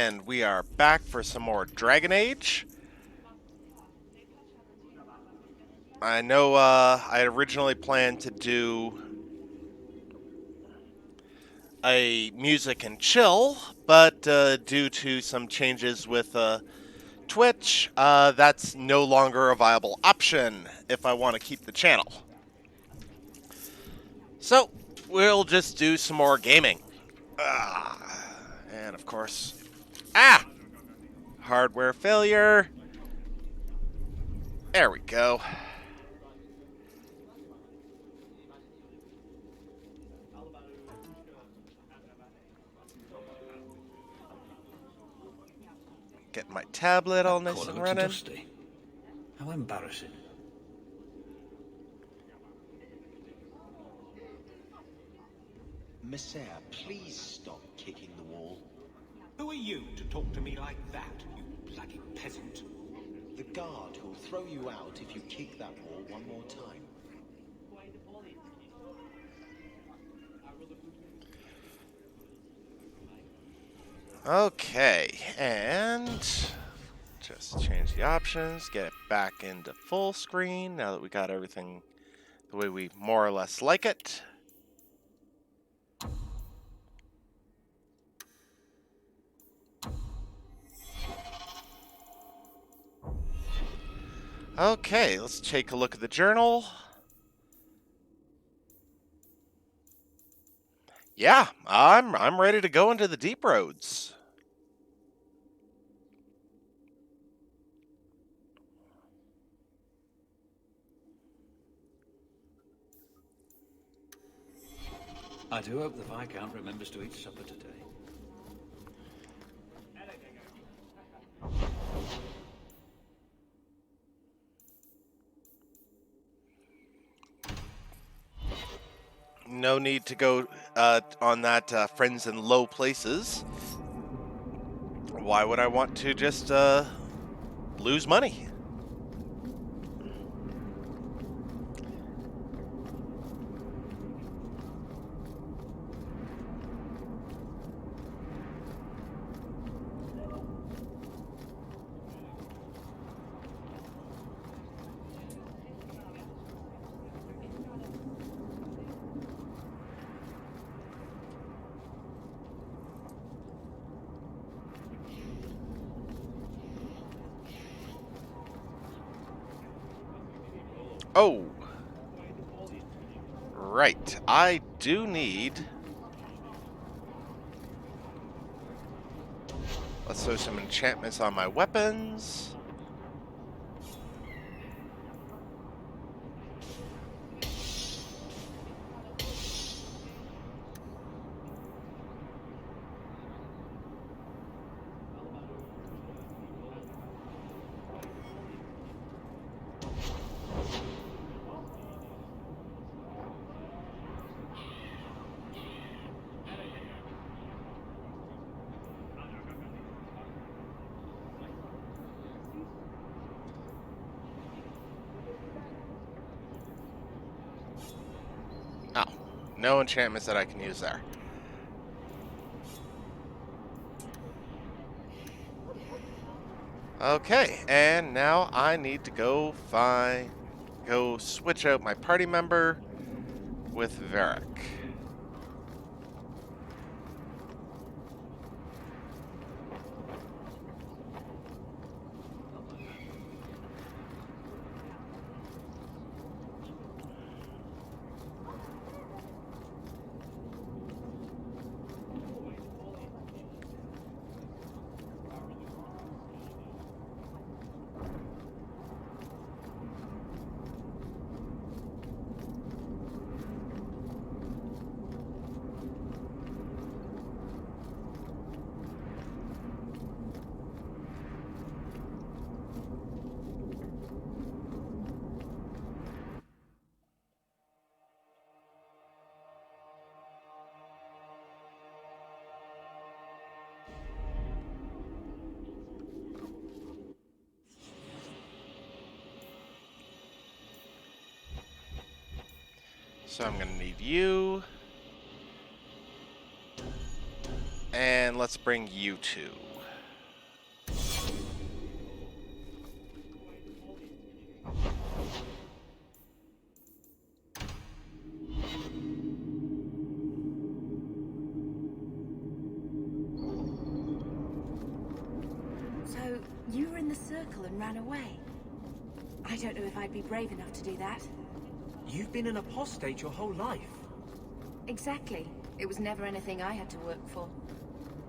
And we are back for some more Dragon Age. I know I originally planned to do a music and chill, but due to some changes with Twitch, that's no longer a viable option if I want to keep the channel. So, we'll just do some more gaming. And of course, hardware failure. There we go. Getting my tablet all nice and running. Dusty. How embarrassing. Messiah, please stop kicking the wall. Who are you to talk to me like that, you bloody peasant? The guard who'll throw you out if you kick that wall one more time. Okay, and just change the options, get it back into full screen now that we got everything the way we more or less like it. Okay, let's take a look at the journal. Yeah, I'm ready to go into the deep roads. I do hope the Viscount remembers to eat supper today. No need to go on that friends in low places. Why would I want to just lose money? Oh, right. I do need. Let's throw some enchantments on my weapons. Oh, no enchantments that I can use there. Okay, and now I need to go switch out my party member with Varric. So I'm going to need you. And let's bring you two. You were in the circle and ran away. I don't know if I'd be brave enough to do that. You've been an apostate your whole life. Exactly. It was never anything I had to work for.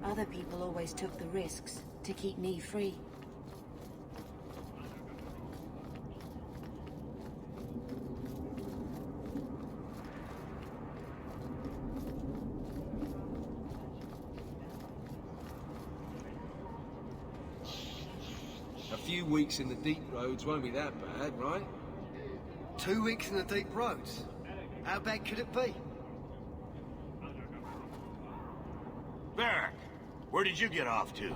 Other people always took the risks to keep me free. A few weeks in the deep roads won't be that bad, right? 2 weeks in the deep roads? How bad could it be? Varric, where did you get off to?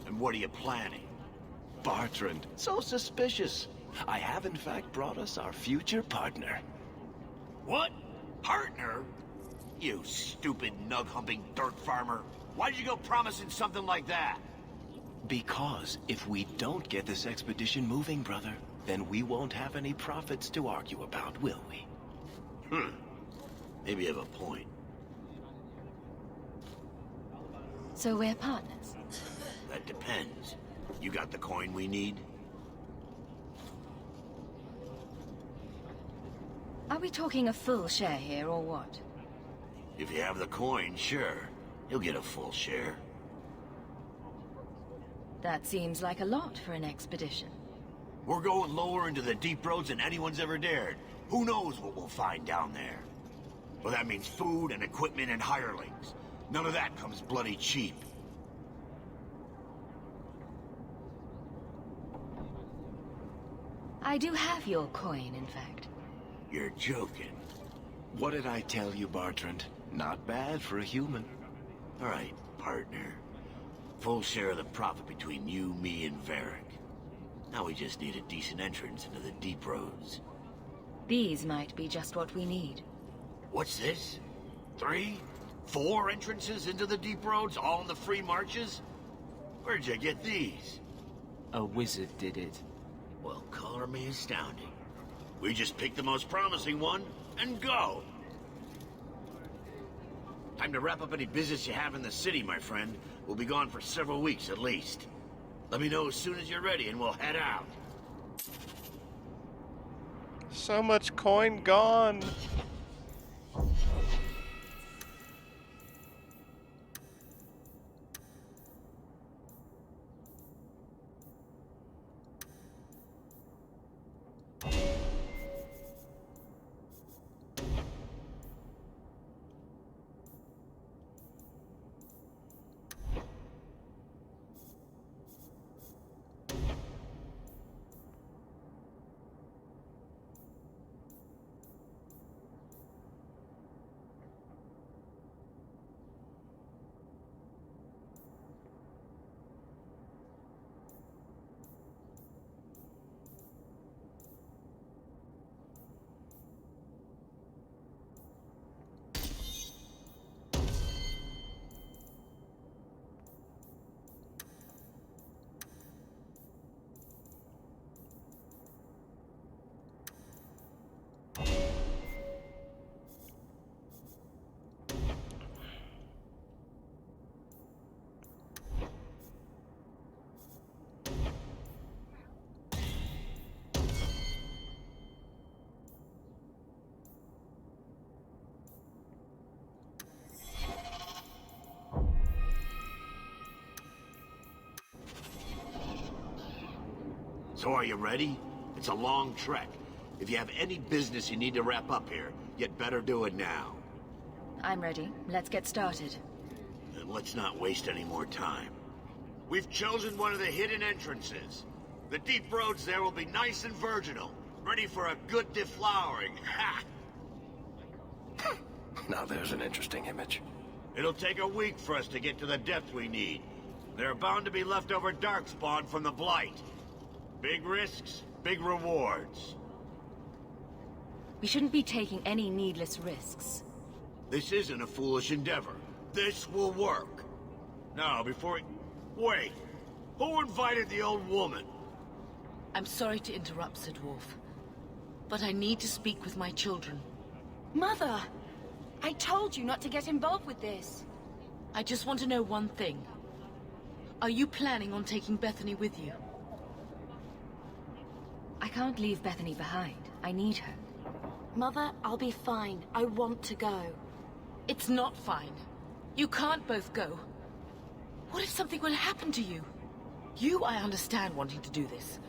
And what are you planning? Bartrand, so suspicious. I have in fact brought us our future partner. What? Partner? You stupid nug-humping dirt farmer. Why'd you go promising something like that? Because if we don't get this expedition moving, brother, then we won't have any profits to argue about, will we? Maybe you have a point. So we're partners? That depends. You got the coin we need? Are we talking a full share here, or what? If you have the coin, sure. You'll get a full share. That seems like a lot for an expedition. We're going lower into the deep roads than anyone's ever dared. Who knows what we'll find down there? Well, that means food and equipment and hirelings. None of that comes bloody cheap. I do have your coin, in fact. You're joking. What did I tell you, Bartrand? Not bad for a human. All right, partner. Full share of the profit between you, me, and Varric. Now we just need a decent entrance into the deep roads. These might be just what we need. What's this? 3? 4 entrances into the deep roads, all in the free marches? Where'd you get these? A wizard did it. Well, color me astounding. We just pick the most promising one and go. Time to wrap up any business you have in the city, my friend. We'll be gone for several weeks at least. Let me know as soon as you're ready and we'll head out. So much coin gone. So are you ready? It's a long trek. If you have any business you need to wrap up here, you'd better do it now. I'm ready. Let's get started. And let's not waste any more time. We've chosen one of the hidden entrances. The deep roads there will be nice and virginal, ready for a good deflowering. Ha! Now there's an interesting image. It'll take a week for us to get to the depth we need. There are bound to be leftover darkspawn from the Blight. Big risks, big rewards. We shouldn't be taking any needless risks. This isn't a foolish endeavor. This will work. Now, before we... Wait! Who invited the old woman? I'm sorry to interrupt, Sir Dwarf, but I need to speak with my children. Mother! I told you not to get involved with this. I just want to know one thing. Are you planning on taking Bethany with you? I can't leave Bethany behind. I need her. Mother, I'll be fine. I want to go. It's not fine. You can't both go. What if something will happen to you? You, I understand wanting to do this.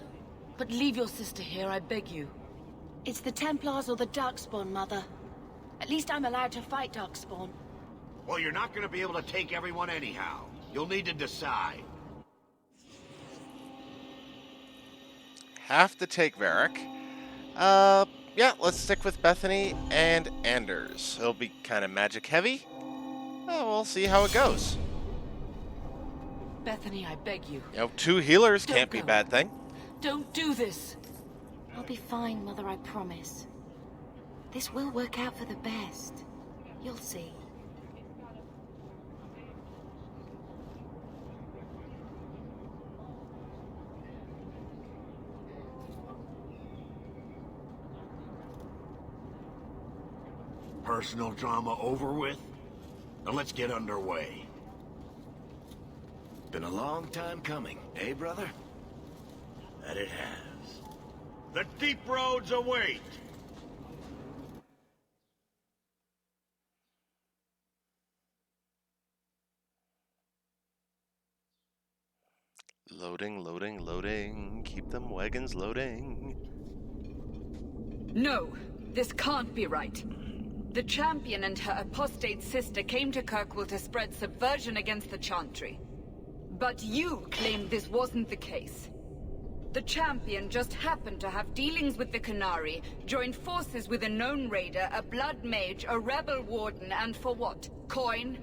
But leave your sister here, I beg you. It's the Templars or the Darkspawn, Mother. At least I'm allowed to fight Darkspawn. Well, you're not going to be able to take everyone anyhow. You'll need to decide. Have to take Varric. Yeah, let's stick with Bethany and Anders. It'll be kind of magic heavy. We'll see how it goes. Bethany, I beg you. You know, 2 healers Don't can't be a go. bad thing. Don't do this. I'll be fine, Mother, I promise. This will work out for the best. You'll see. Personal drama over with? Now let's get underway. Been a long time coming, eh, brother? That it has. The deep roads await! Loading, loading, loading. Keep them wagons loading. No, this can't be right. The Champion and her apostate sister came to Kirkwall to spread subversion against the Chantry. But you claimed this wasn't the case. The Champion just happened to have dealings with the Qunari, joined forces with a known raider, a blood mage, a rebel warden, and for what? Coin?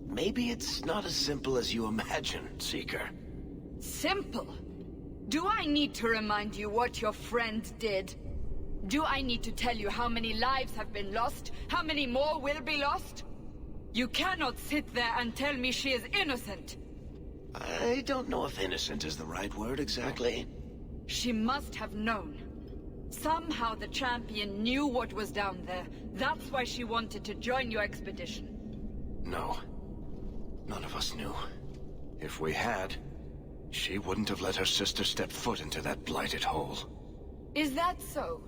Maybe it's not as simple as you imagine, Seeker. Simple? Do I need to remind you what your friend did? Do I need to tell you how many lives have been lost? How many more will be lost? You cannot sit there and tell me she is innocent. I don't know if innocent is the right word exactly. She must have known. Somehow the Champion knew what was down there. That's why she wanted to join your expedition. No. None of us knew. If we had, she wouldn't have let her sister step foot into that blighted hole. Is that so?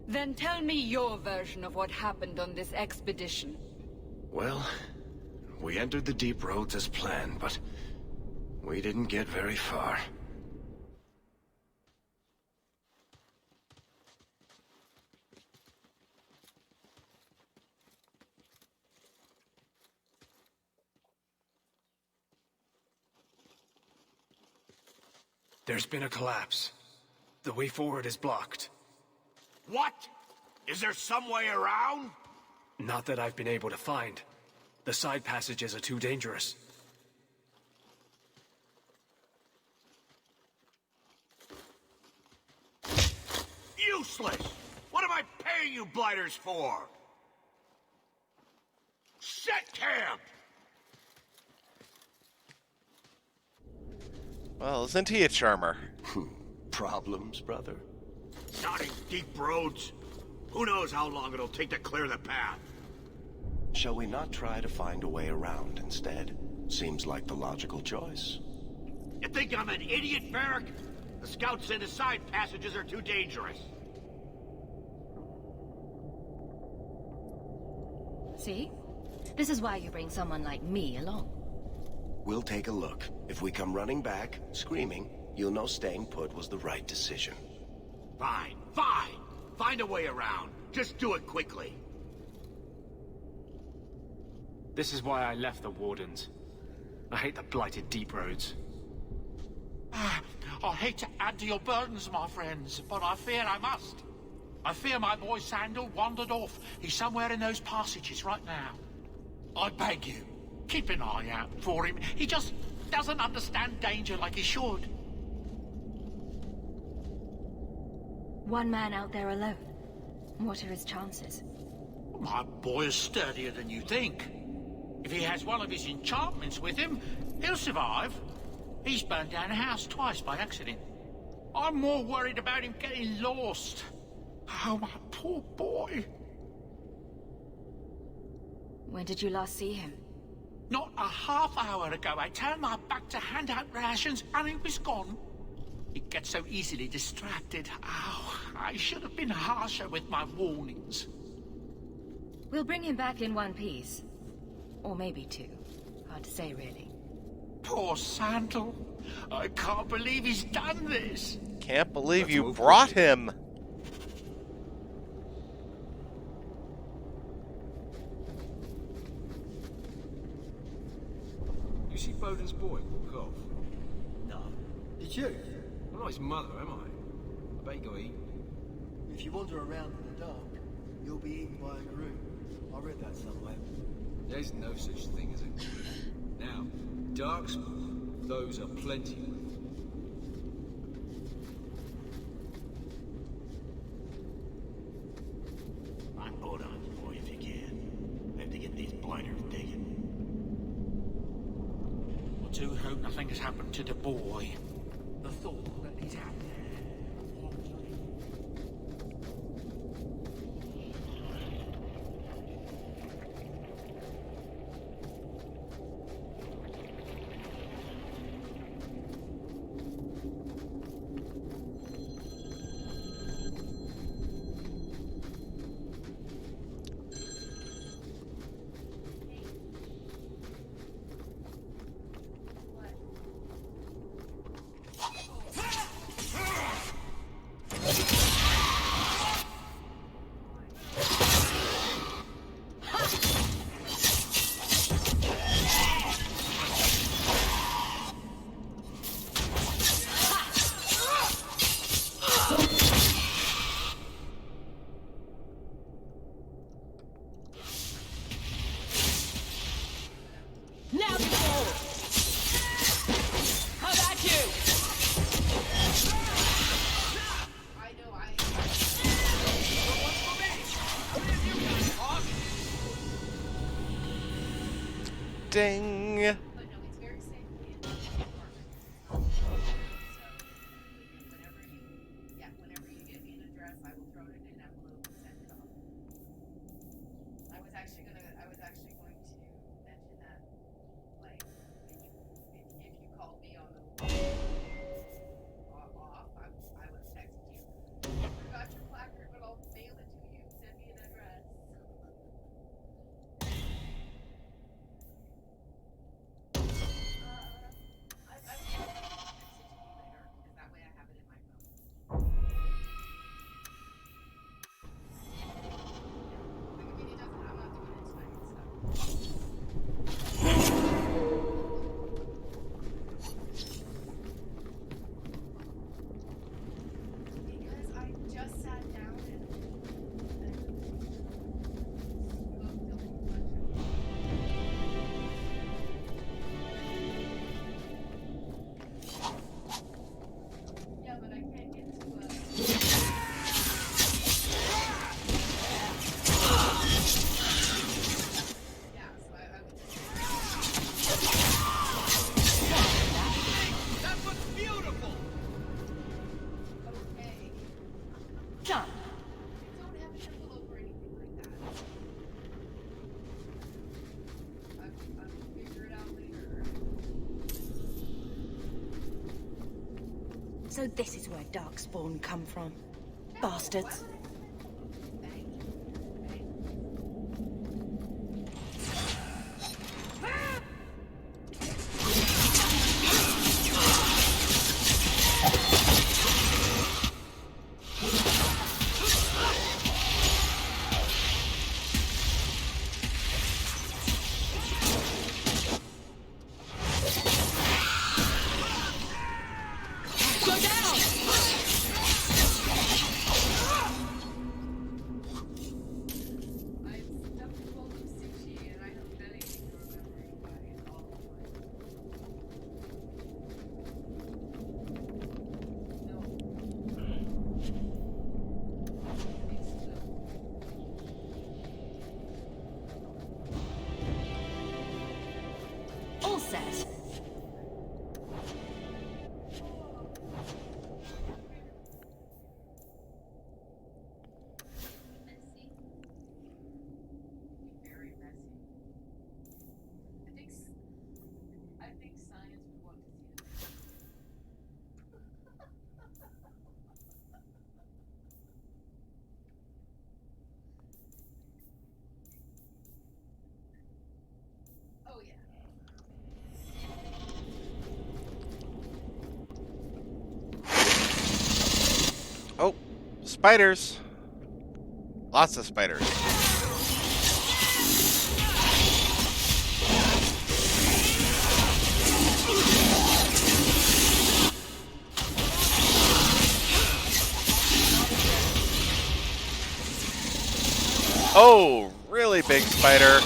Then tell me your version of what happened on this expedition. Well, we entered the deep roads as planned, but we didn't get very far. There's been a collapse. The way forward is blocked. What? Is there some way around? Not that I've been able to find. The side passages are too dangerous. Useless! What am I paying you blighters for? Set camp! Well, isn't he a charmer? Problems, brother? Not in deep roads. Who knows how long it'll take to clear the path? Shall we not try to find a way around instead? Seems like the logical choice. You think I'm an idiot, Varric? The scouts say the side passages are too dangerous. See? This is why you bring someone like me along. We'll take a look. If we come running back, screaming, you'll know staying put was the right decision. Fine, fine. Find a way around. Just do it quickly. This is why I left the Wardens. I hate the blighted deep roads. I hate to add to your burdens, my friends, but I fear I must. I fear my boy Sandal wandered off. He's somewhere in those passages right now. I beg you, keep an eye out for him. He just doesn't understand danger like he should. One man out there alone. What are his chances? My boy is sturdier than you think. If he has one of his enchantments with him, he'll survive. He's burned down a house twice by accident. I'm more worried about him getting lost. Oh, my poor boy. When did you last see him? Not a half hour ago, I turned my back to hand out rations and he was gone. It gets so easily distracted. Oh, I should have been harsher with my warnings. We'll bring him back in one piece. Or maybe two. Hard to say, really. Poor Sandal. I can't believe he's done this. Can't believe you brought him. You see Bowden's boy walk off? No. Did you? I'm not his mother, am I? I bet he got eaten. If you wander around in the dark, you'll be eaten by a Garou. I read that somewhere. There's no such thing as a... Now, Darkspawn, those are plenty. I'm Bodon's boy if you can. I have to get these blighters digging. I do hope nothing has happened to the boy. The thought that he's out there. Ding. So this is where Darkspawn come from. Bastards. Oh, spiders. Lots of spiders. Oh, really big spider.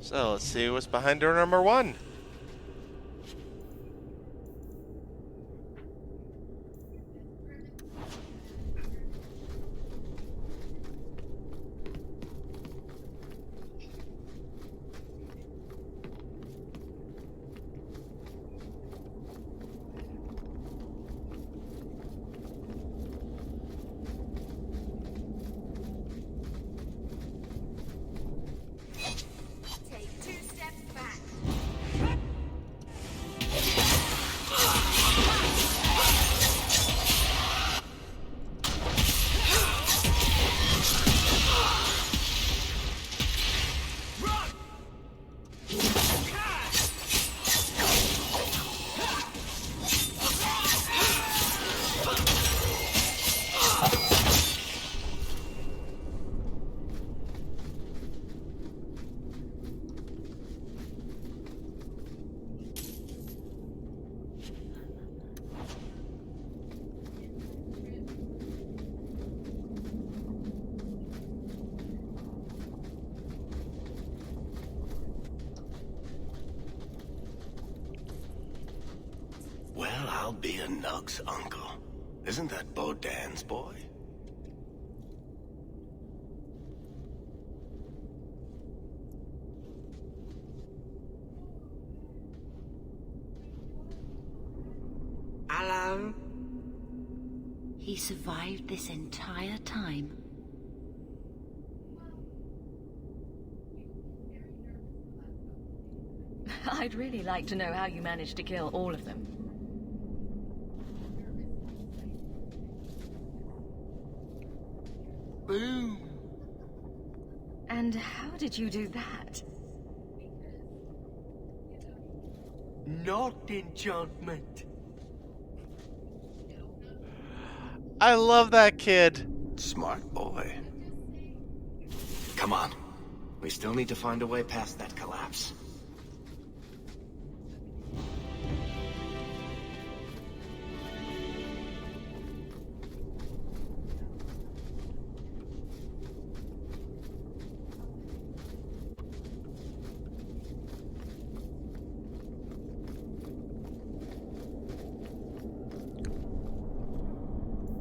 So let's see what's behind door number 1. Take 2 steps back. Well, I'll be a Nug's uncle. Isn't that Bodan's boy? Hello? He survived this entire time. I'd really like to know how you managed to kill all of them. Boom! And how did you do that? Not enchantment. I love that kid. Smart boy. Come on. We still need to find a way past that collapse.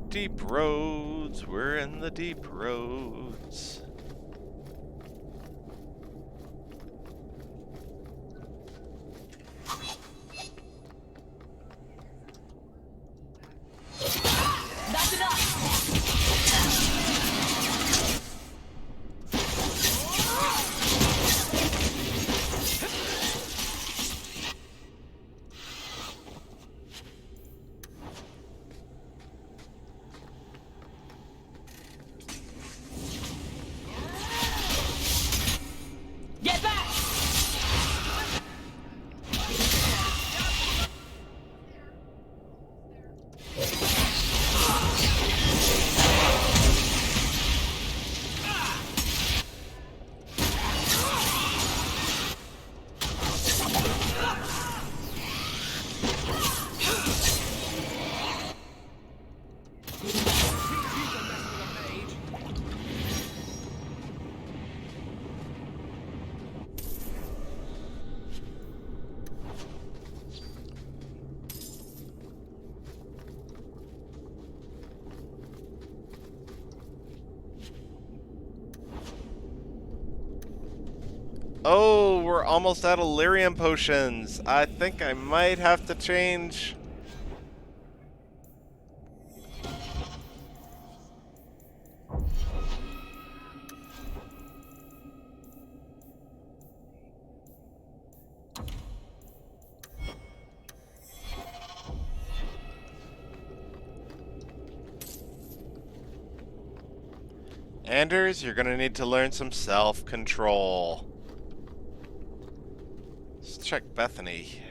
Deep roads, we're in the deep roads. That's enough! Oh, we're almost out of lyrium potions. I think I might have to change. Anders, you're gonna need to learn some self-control. Let's check Bethany.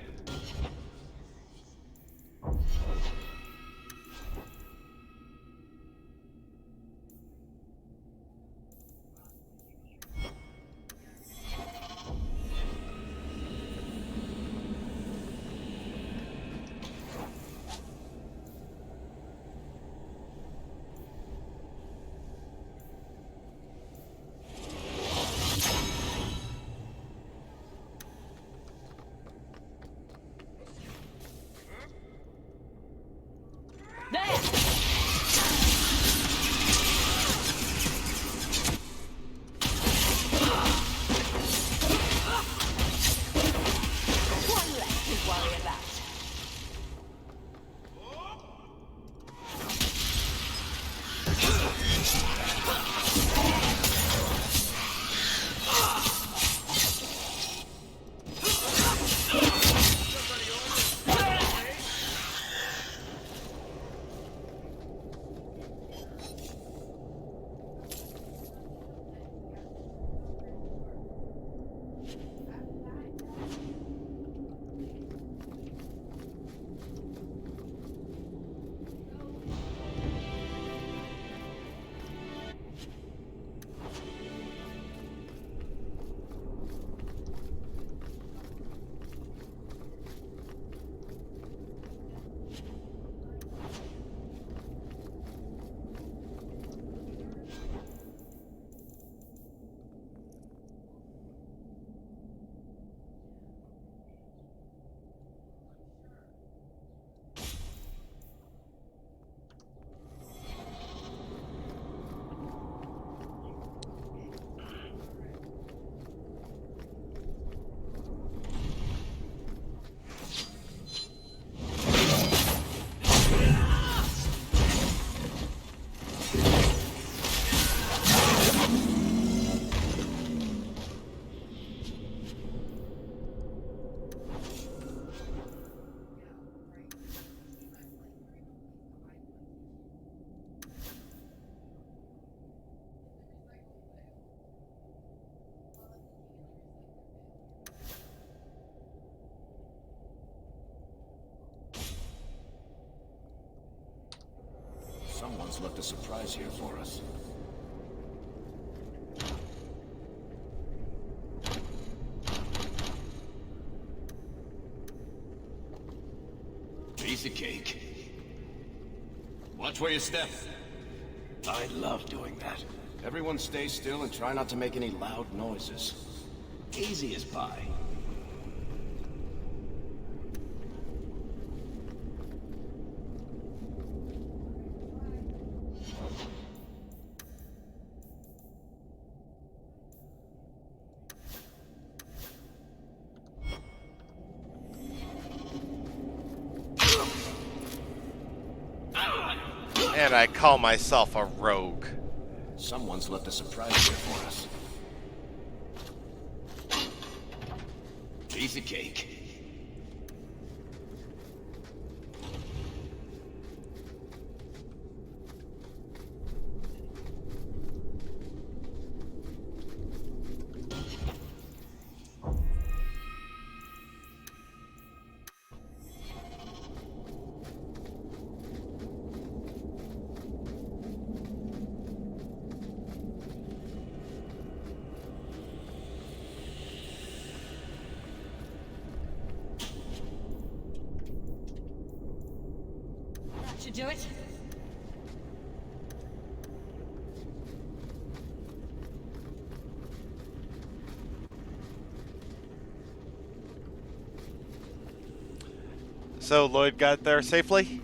Someone's left a surprise here for us. Piece of cake. Watch where you step. I love doing that. Everyone stay still and try not to make any loud noises. Easy as pie. And I call myself a rogue. Someone's left a surprise here for us. Piece of cake. Should do it. So Lloyd got there safely?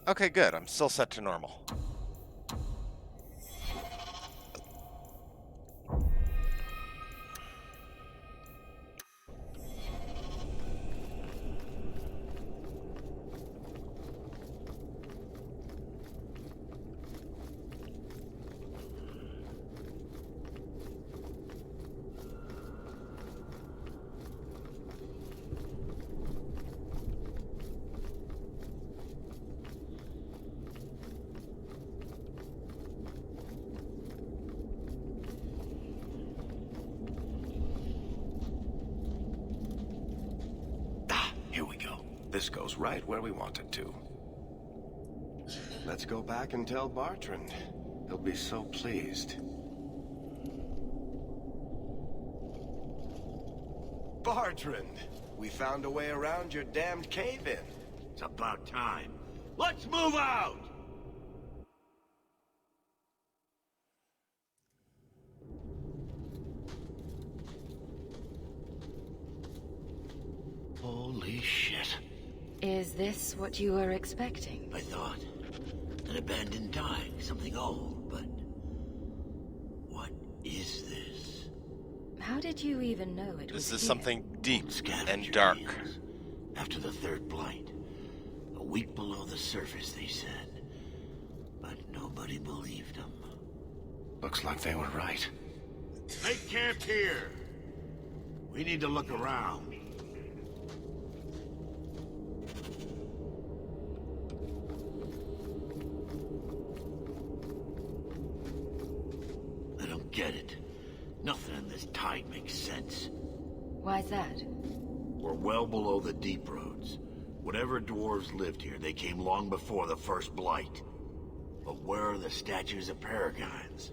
Okay, good. I'm still set to normal. Here we go. This goes right where we want it to. Let's go back and tell Bartrand. He'll be so pleased. Bartrand! We found a way around your damned cave-in. It's about time. Let's move out! Holy shit. Is this what you were expecting? I thought. An abandoned dike, something old, but... what is this? How did you even know it was This is here? something deep Scavenger and dark. deals. After the third blight. A week below the surface, they said. But nobody believed them. Looks like they were right. Make camp here! We need to look around. I don't get it. Nothing in this tide makes sense. Why's that? We're well below the deep roads. Whatever dwarves lived here, they came long before the first blight. But where are the statues of paragons?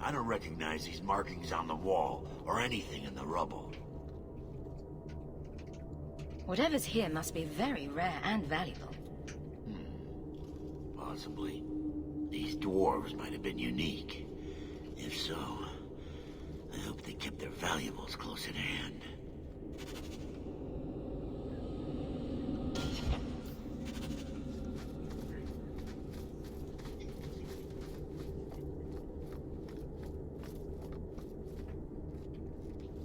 I don't recognize these markings on the wall, or anything in the rubble. Whatever's here must be very rare and valuable. Possibly. These dwarves might have been unique. If so, I hope they kept their valuables close at hand.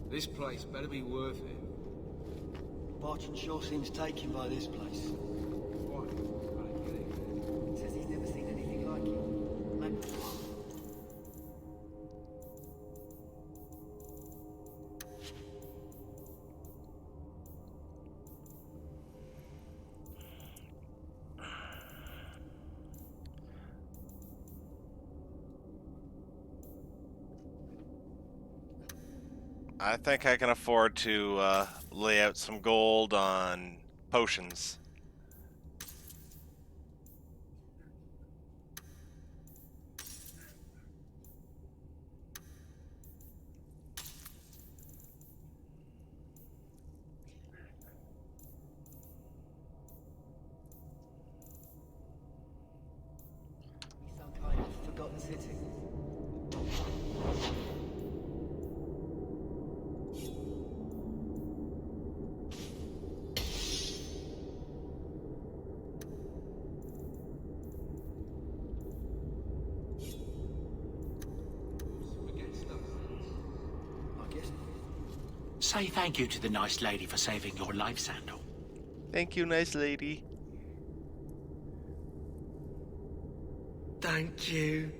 This place better be worth it. Bartrand sure seems taken by this place. What? I don't get it. Says he's never seen anything like it. Maybe... I think I can afford to lay out some gold on potions. Some kind of forgotten city. I guess. Say thank you to the nice lady for saving your life, Sandal. Thank you, nice lady. Thank you.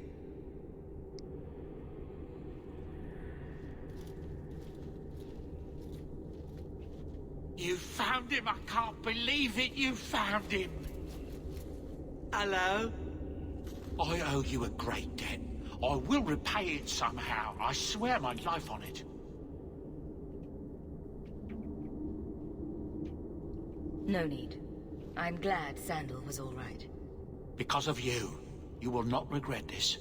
You found him! I can't believe it! You found him! Hello? I owe you a great debt. I will repay it somehow. I swear my life on it. No need. I'm glad Sandal was all right. Because of you. You will not regret this.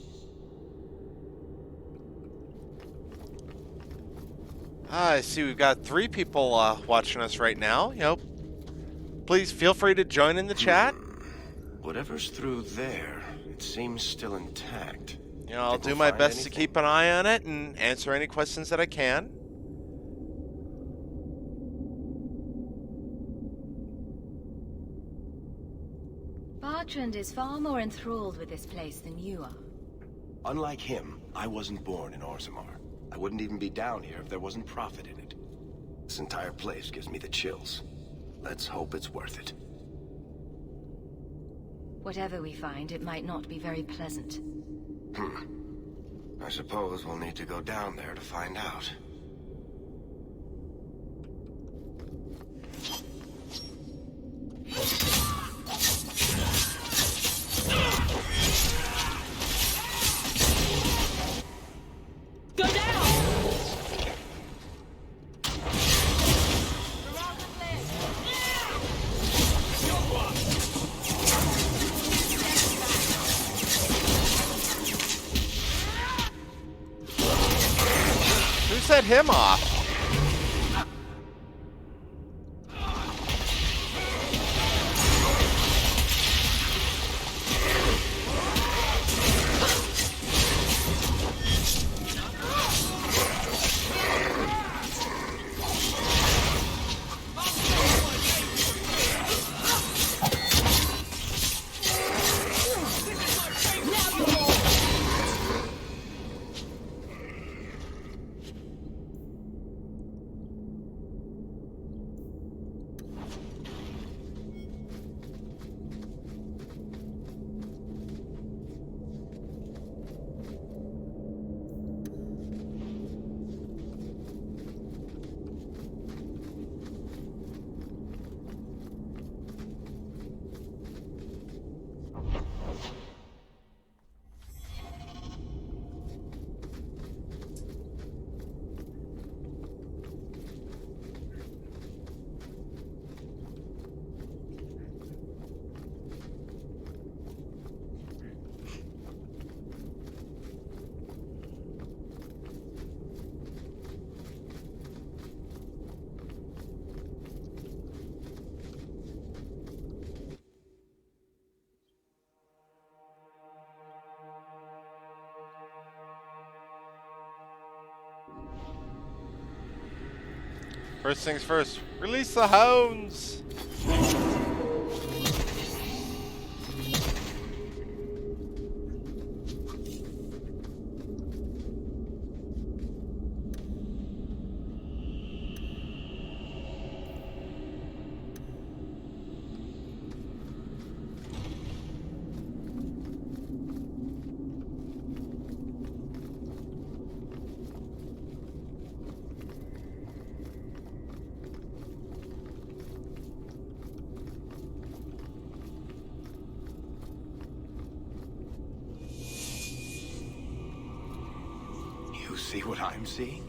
I see we've got 3 people watching us right now. You know, please feel free to join in the chat. Whatever's through there, it seems still intact. You know, I'll Think do we'll my find best to anything? keep an eye on it and answer any questions that I can. Bertrand is far more enthralled with this place than you are. Unlike him, I wasn't born in Orzammar. I wouldn't even be down here if there wasn't profit in it. This entire place gives me the chills. Let's hope it's worth it. Whatever we find, it might not be very pleasant. I suppose we'll need to go down there to find out. Go down! Who set him off? First things first, release the hounds! You see what I'm seeing?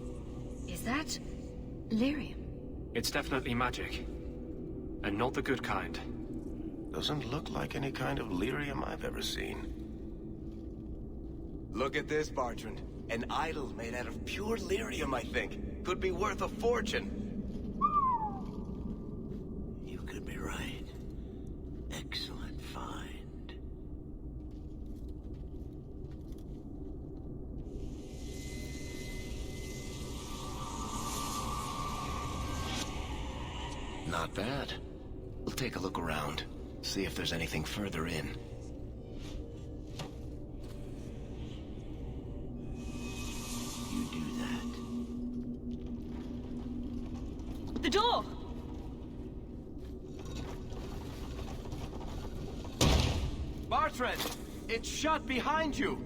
Is that lyrium? It's definitely magic. And not the good kind. Doesn't look like any kind of lyrium I've ever seen. Look at this, Bertrand. An idol made out of pure lyrium, I think. Could be worth a fortune. You could be right. Excellent find. Not bad. We'll take a look around. See if there's anything further in. You do that. The door! Bertrand! It's shut behind you!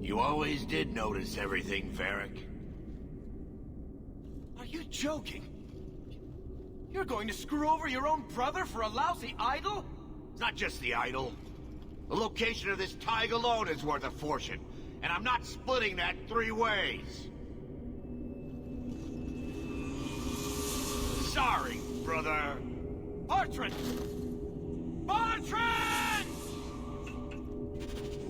You always did notice everything, Varric. Are you joking? You're going to screw over your own brother for a lousy idol? It's not just the idol. The location of this tag alone is worth a fortune, and I'm not splitting that 3 ways. Sorry, brother. Bertrand! Bertrand!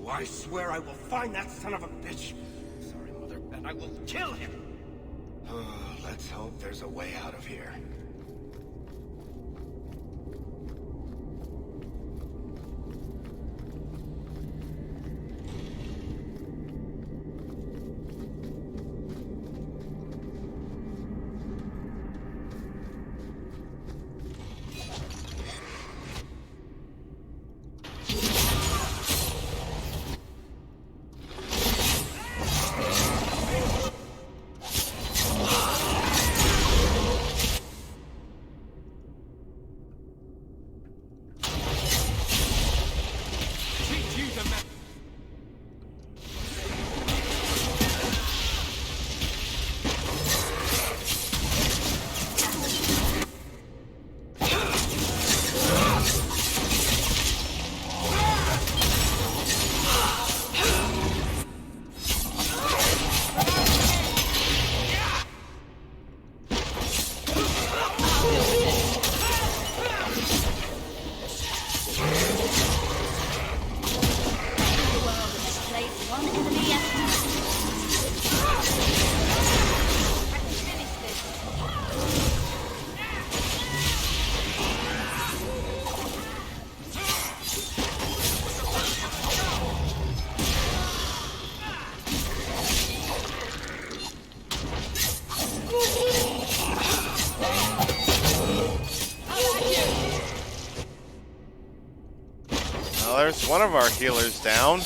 I swear I will find that son of a bitch. Sorry, Mother, and I will kill him. Let's hope there's a way out of here. Well, there's one of our healers down.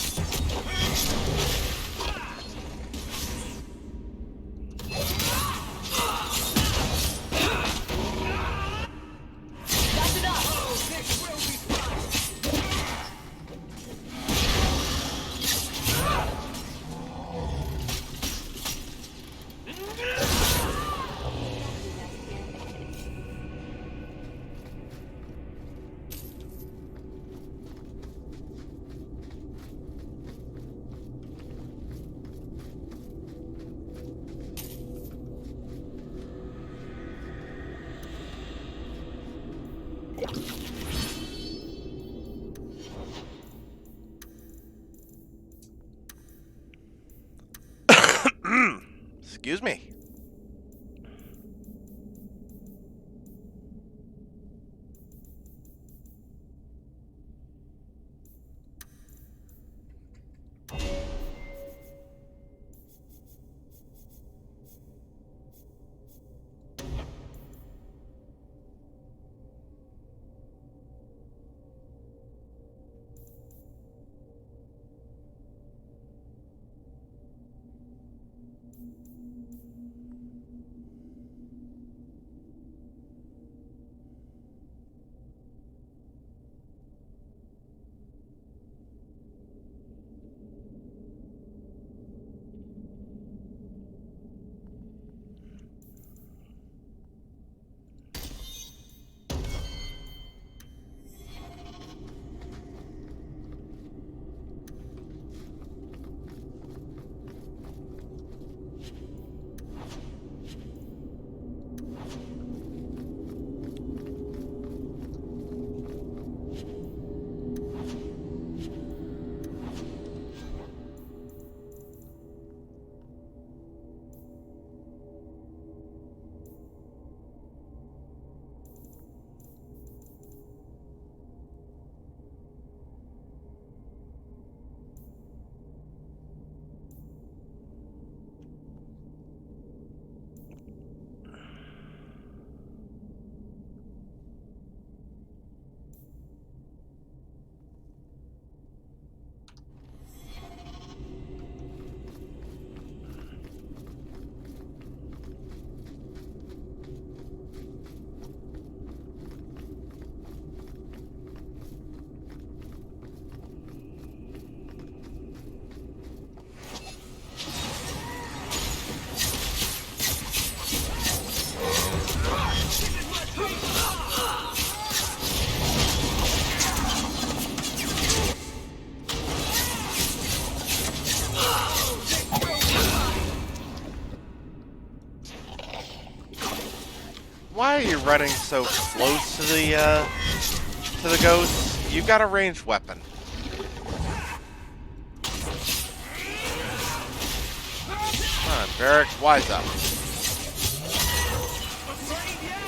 Excuse me. Why are you running so close to the ghosts? You've got a ranged weapon. Come on, Varric, wise up.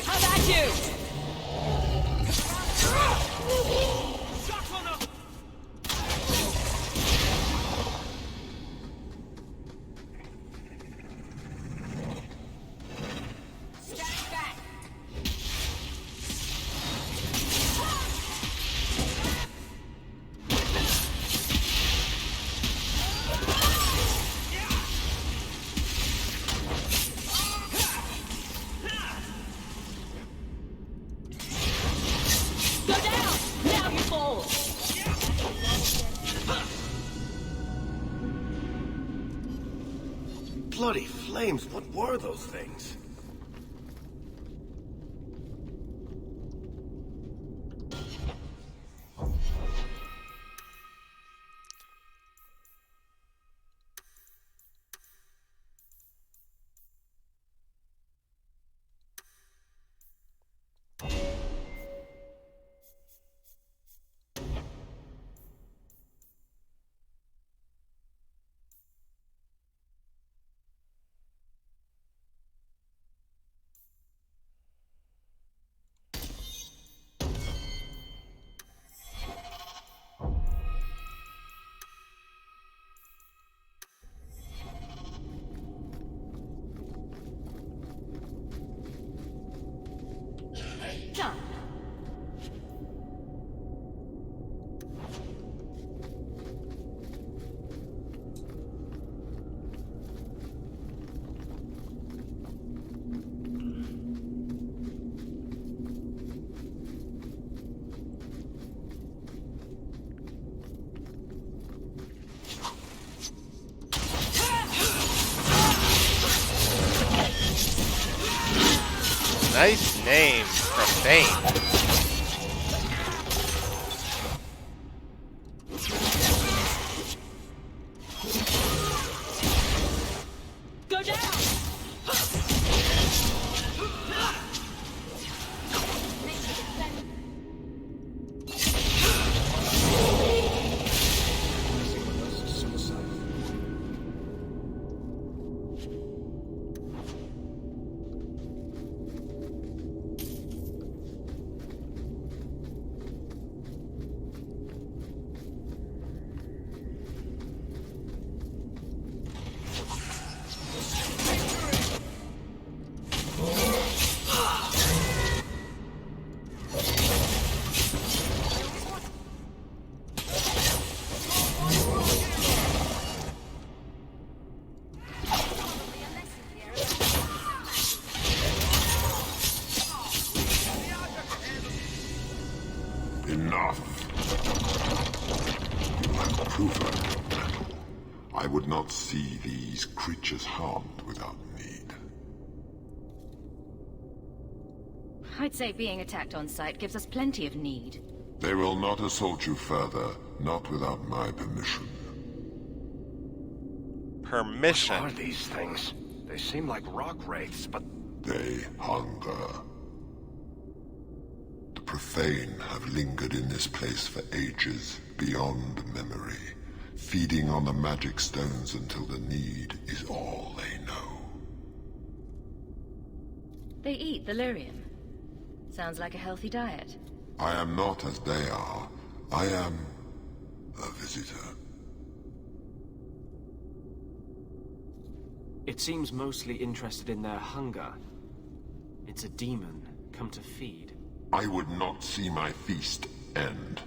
How about you? Bloody flames, what were those things? Nice name, Profane. Go down! Enough. You have proven. I would not see these creatures harmed without need. I'd say being attacked on sight gives us plenty of need. They will not assault you further, not without my permission. Permission? What are these things? They seem like rock wraiths, but... They hunger. The profane have lingered in this place for ages, beyond memory, feeding on the magic stones until the need is all they know. They eat the lyrium. Sounds like a healthy diet. I am not as they are. I am a visitor. It seems mostly interested in their hunger. It's a demon come to feed. I would not see my feast end.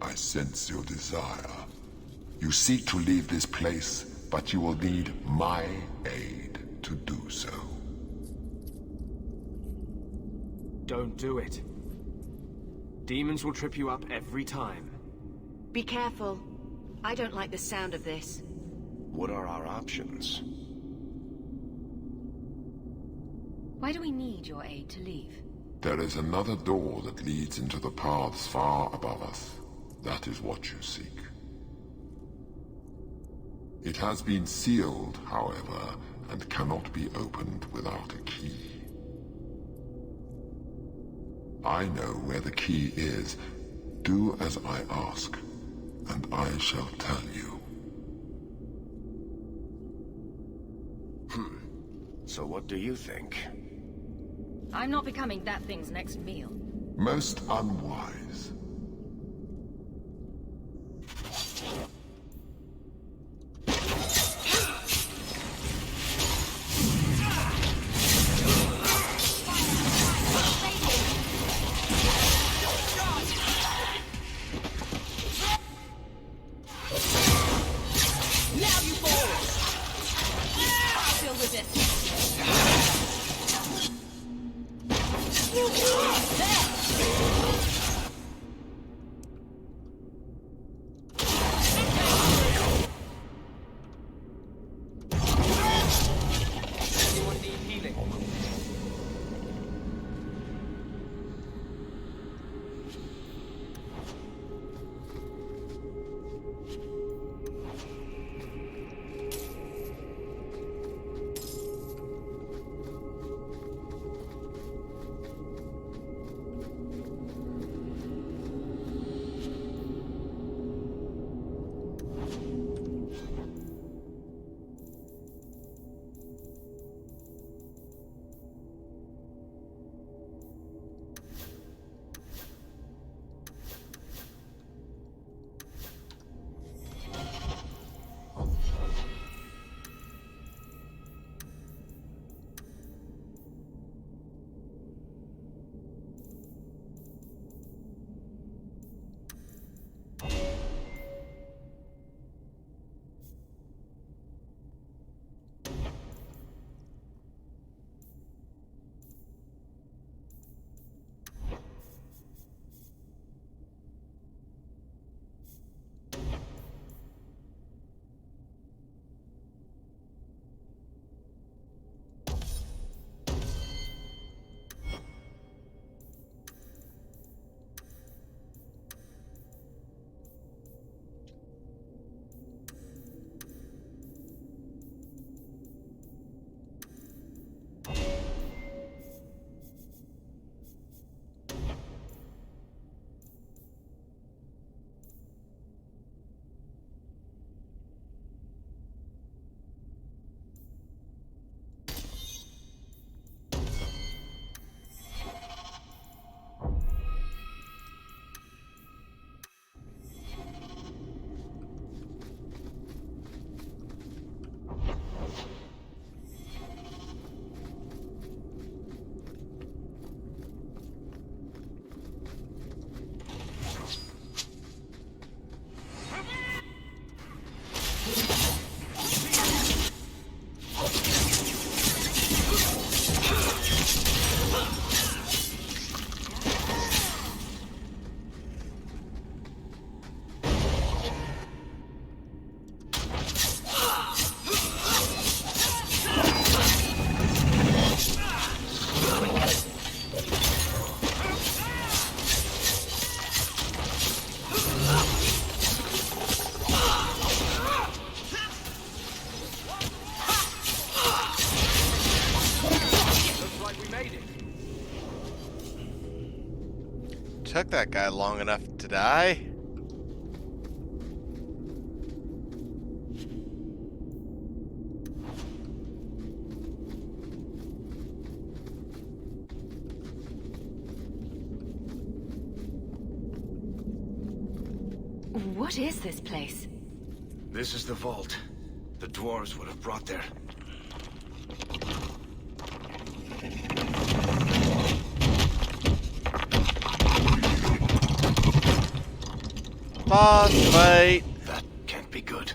I sense your desire. You seek to leave this place, but you will need my aid to do so. Don't do it. Demons will trip you up every time. Be careful. I don't like the sound of this. What are our options? Why do we need your aid to leave? There is another door that leads into the paths far above us. That is what you seek. It has been sealed, however, and cannot be opened without a key. I know where the key is. Do as I ask, and I shall tell you. So what do you think? I'm not becoming that thing's next meal. Most unwise. took that guy long enough to die. What is this place? This is the vault. The dwarves would have brought there. Boss fight. That can't be good.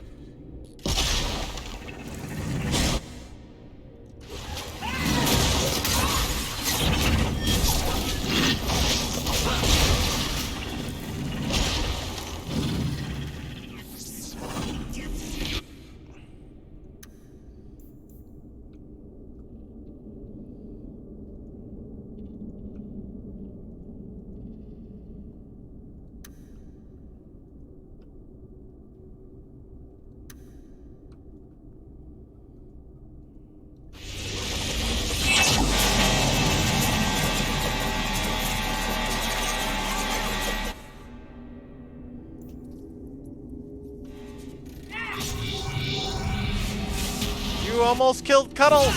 You almost killed Cuddles!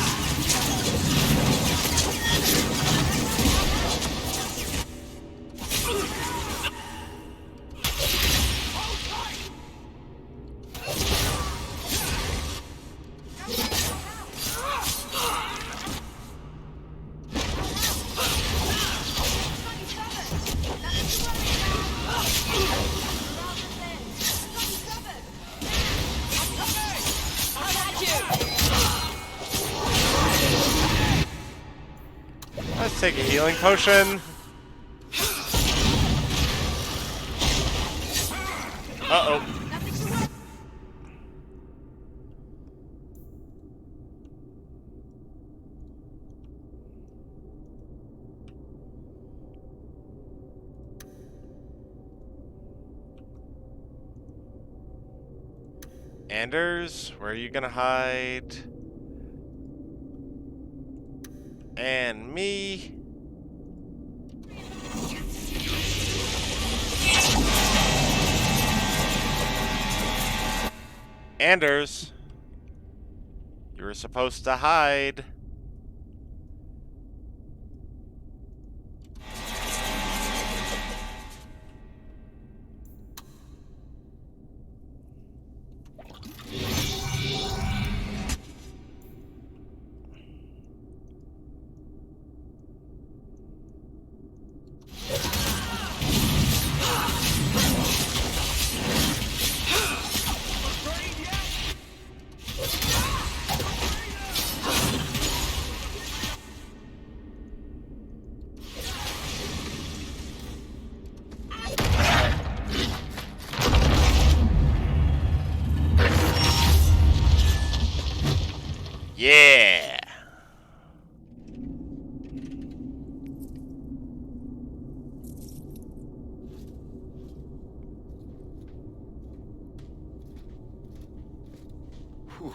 Let's take a healing potion. Uh-oh. Anders, where are you gonna hide? And me. Anders, you were supposed to hide. Yeah. Whew.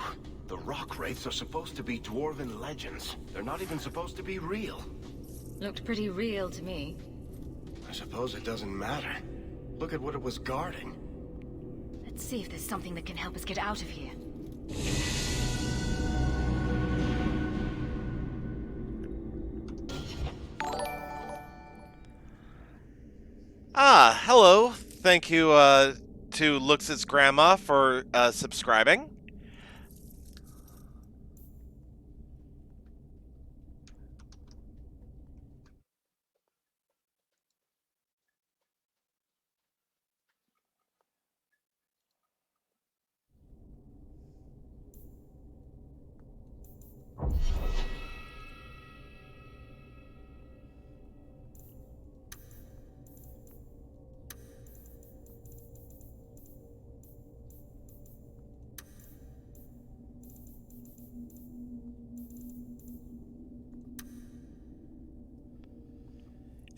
The rock wraiths are supposed to be dwarven legends. They're not even supposed to be real. Looked pretty real to me. I suppose it doesn't matter. Look at what it was guarding. Let's see if there's something that can help us get out of here. Ah, hello. Thank you to Lux's grandma for subscribing.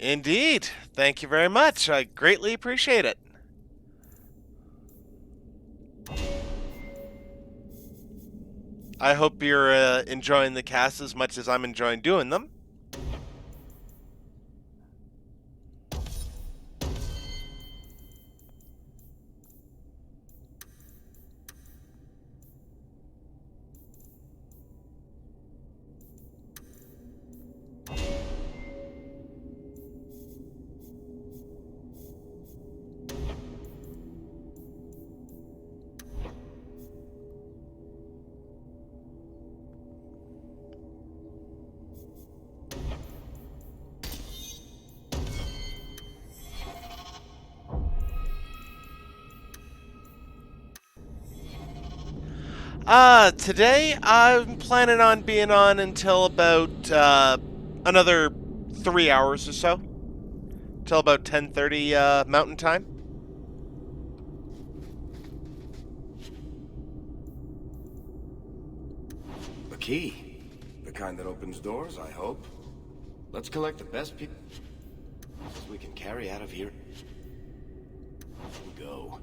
Indeed. Thank you very much. I greatly appreciate it. I hope you're enjoying the cast as much as I'm enjoying doing them. Today I'm planning on being on until about another 3 hours or so. Till about 10:30 Mountain Time. A key. The kind that opens doors, I hope. Let's collect the best people we can carry out of here. And go.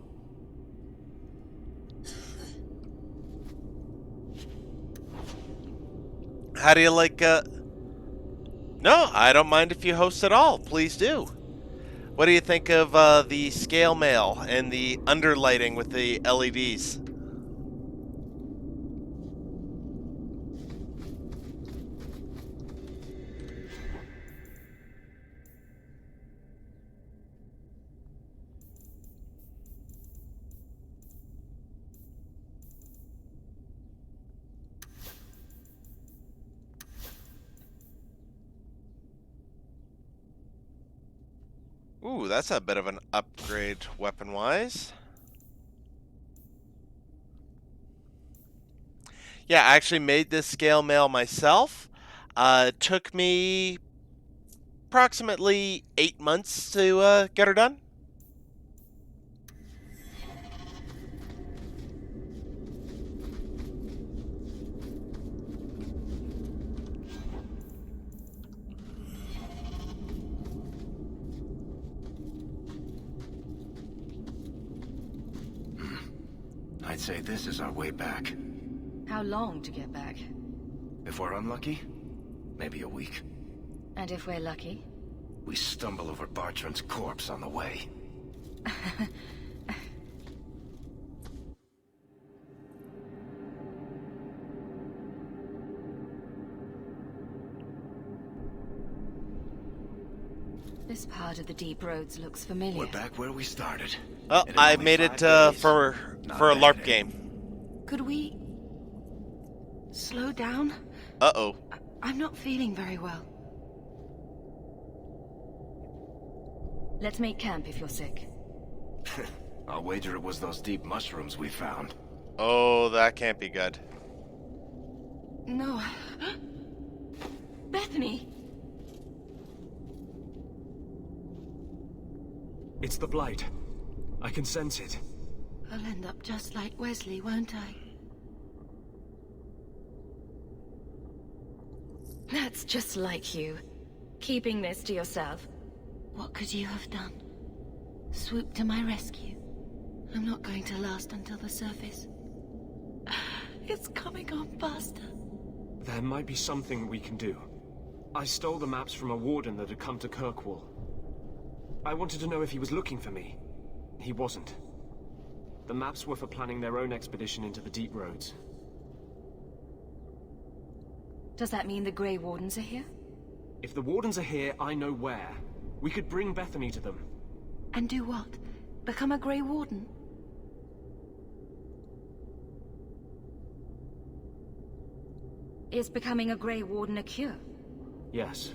How do you like, No, I don't mind if you host at all. Please do. What do you think of the scale mail and the underlighting with the LEDs? Ooh, that's a bit of an upgrade weapon-wise. Yeah, I actually made this scale mail myself. It took me approximately 8 months to get her done. I'd say this is our way back. How long to get back? If we're unlucky, maybe a week. And if we're lucky? We stumble over Bartrand's corpse on the way. This part of the deep roads looks familiar. We're back where we started. Oh, I made it for a LARP game. Could we slow down? Uh-oh. I'm not feeling very well. Let's make camp if you're sick. I'll wager it was those deep mushrooms we found. Oh, that can't be good. No. Bethany! It's the Blight. I can sense it. I'll end up just like Wesley, won't I? That's just like you. Keeping this to yourself. What could you have done? Swoop to my rescue. I'm not going to last until the surface. It's coming on faster. There might be something we can do. I stole the maps from a warden that had come to Kirkwall. I wanted to know if he was looking for me. He wasn't. The maps were for planning their own expedition into the deep roads. Does that mean the Grey Wardens are here? If the Wardens are here, I know where. We could bring Bethany to them. And do what? Become a Grey Warden? Is becoming a Grey Warden a cure? Yes,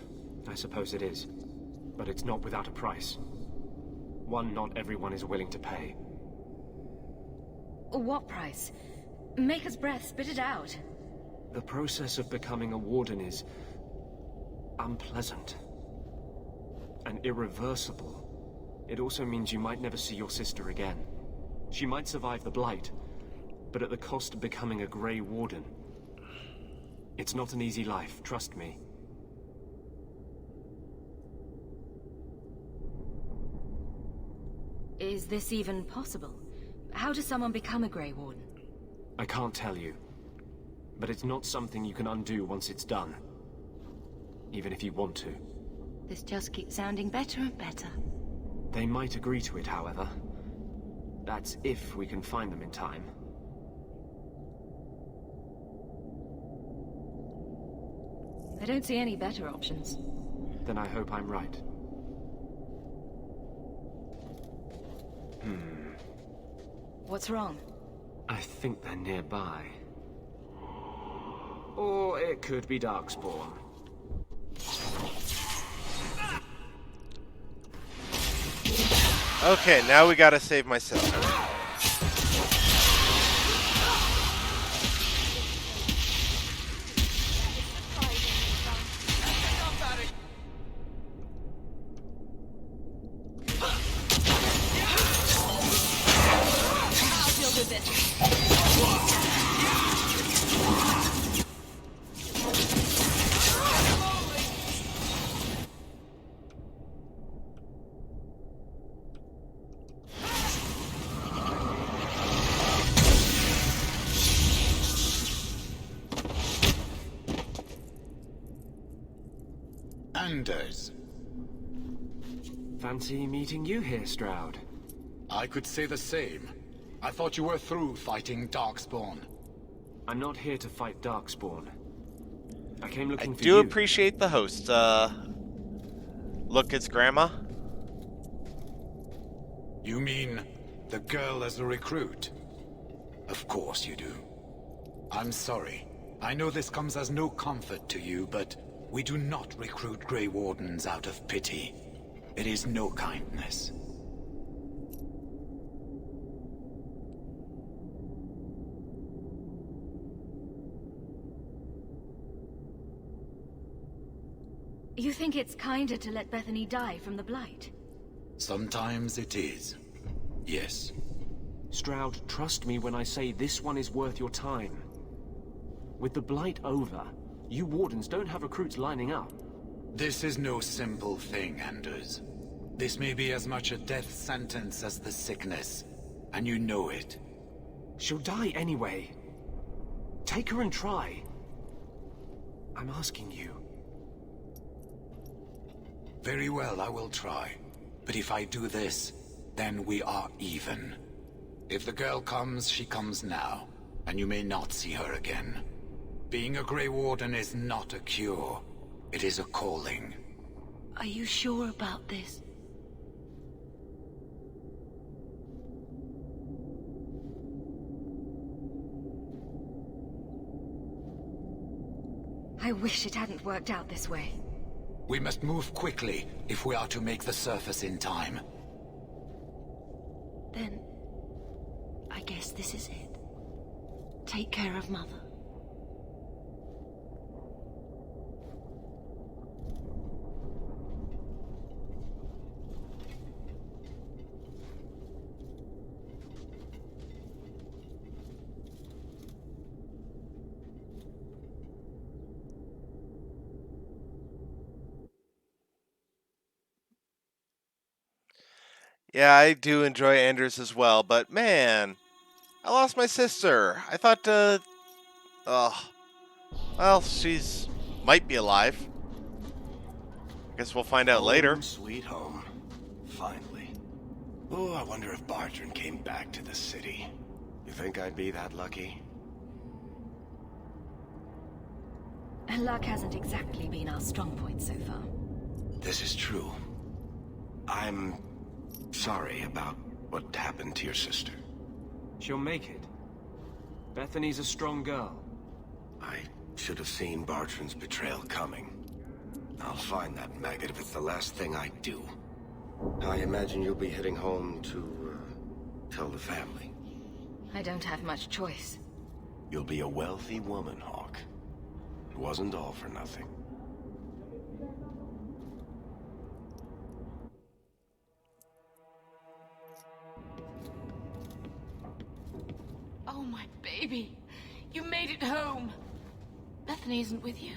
I suppose it is. But it's not without a price. One not everyone is willing to pay. What price? Maker's breath, spit it out. The process of becoming a warden is unpleasant and irreversible. It also means you might never see your sister again. She might survive the Blight, but at the cost of becoming a Grey Warden. It's not an easy life, trust me. Is this even possible? How does someone become a Grey Warden? I can't tell you. But it's not something you can undo once it's done. Even if you want to. This just keeps sounding better and better. They might agree to it, however. That's if we can find them in time. I don't see any better options. Then I hope I'm right. What's wrong? I think they're nearby. Or it could be Darkspawn. Okay, now we gotta save myself. Anders. Fancy meeting you here, Stroud. I could say the same. I thought you were through fighting Darkspawn. I'm not here to fight Darkspawn. I came looking for Do you. appreciate the host. Look, it's Grandma. You mean the girl as a recruit? Of course you do. I'm sorry. I know this comes as no comfort to you, but we do not recruit Grey Wardens out of pity. It is no kindness. You think it's kinder to let Bethany die from the Blight? Sometimes it is. Yes. Stroud, trust me when I say this one is worth your time. With the Blight over, you Wardens don't have recruits lining up. This is no simple thing, Anders. This may be as much a death sentence as the sickness, and you know it. She'll die anyway. Take her and try. I'm asking you. Very well, I will try. But if I do this, then we are even. If the girl comes, she comes now, and you may not see her again. Being a Grey Warden is not a cure. It is a calling. Are you sure about this? I wish it hadn't worked out this way. We must move quickly if we are to make the surface in time. Then, I guess this is it. Take care of Mother. Yeah, I do enjoy Anders as well, but man, I lost my sister. I thought, well, she's might be alive. I guess we'll find out later. Home, sweet home. Finally. Oh, I wonder if Bartrand came back to the city. You think I'd be that lucky? Luck hasn't exactly been our strong point so far. This is true. I'm sorry about what happened to your sister. She'll make it. Bethany's a strong girl. I should have seen Bartrand's betrayal coming. I'll find that maggot if it's the last thing I do. I imagine you'll be heading home to, tell the family. I don't have much choice. You'll be a wealthy woman, Hawk. It wasn't all for nothing. Oh, my baby. You made it home. Bethany isn't with you.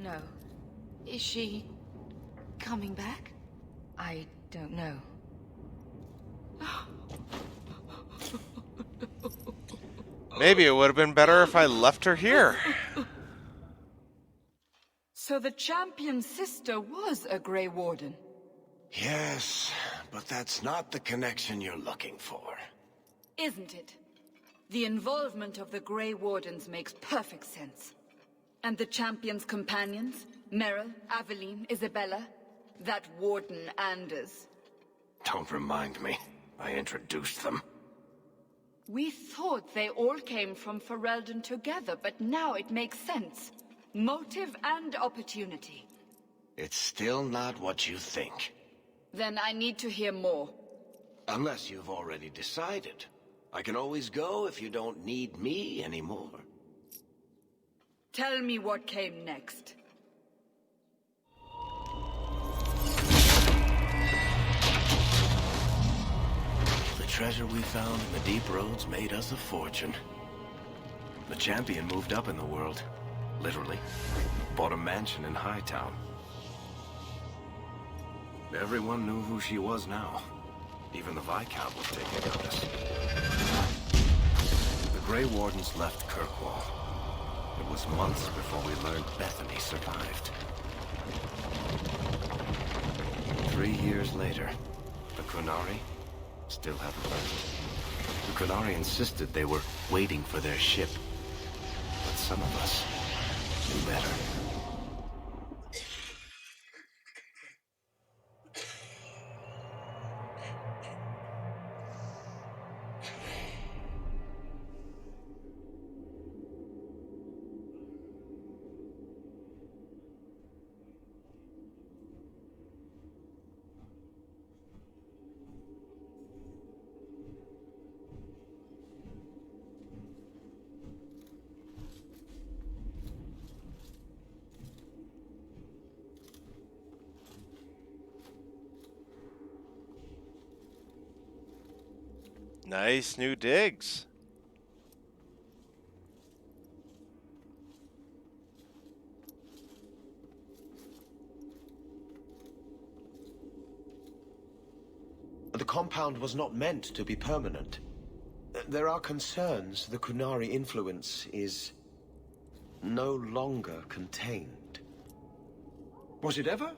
No. Is she coming back? I don't know. Maybe it would have been better if I left her here. So the champion's sister was a Grey Warden? Yes, but that's not the connection you're looking for. Isn't it? The involvement of the Grey Wardens makes perfect sense. And the champion's companions? Merrill, Aveline, Isabella? That Warden Anders? Don't remind me. I introduced them. We thought they all came from Ferelden together, but now it makes sense. Motive and opportunity. It's still not what you think. Then I need to hear more. Unless you've already decided. I can always go if you don't need me anymore. Tell me what came next. The treasure we found in the deep roads made us a fortune. The champion moved up in the world. Literally. Bought a mansion in Hightown. Everyone knew who she was now. Even the Viscount was taking notice. The Grey Wardens left Kirkwall. It was months before we learned Bethany survived. 3 years later, the Qunari still haven't left. The Qunari insisted they were waiting for their ship. But some of us knew better. Nice new digs. The compound was not meant to be permanent. There are concerns the Qunari influence is no longer contained. Was it ever?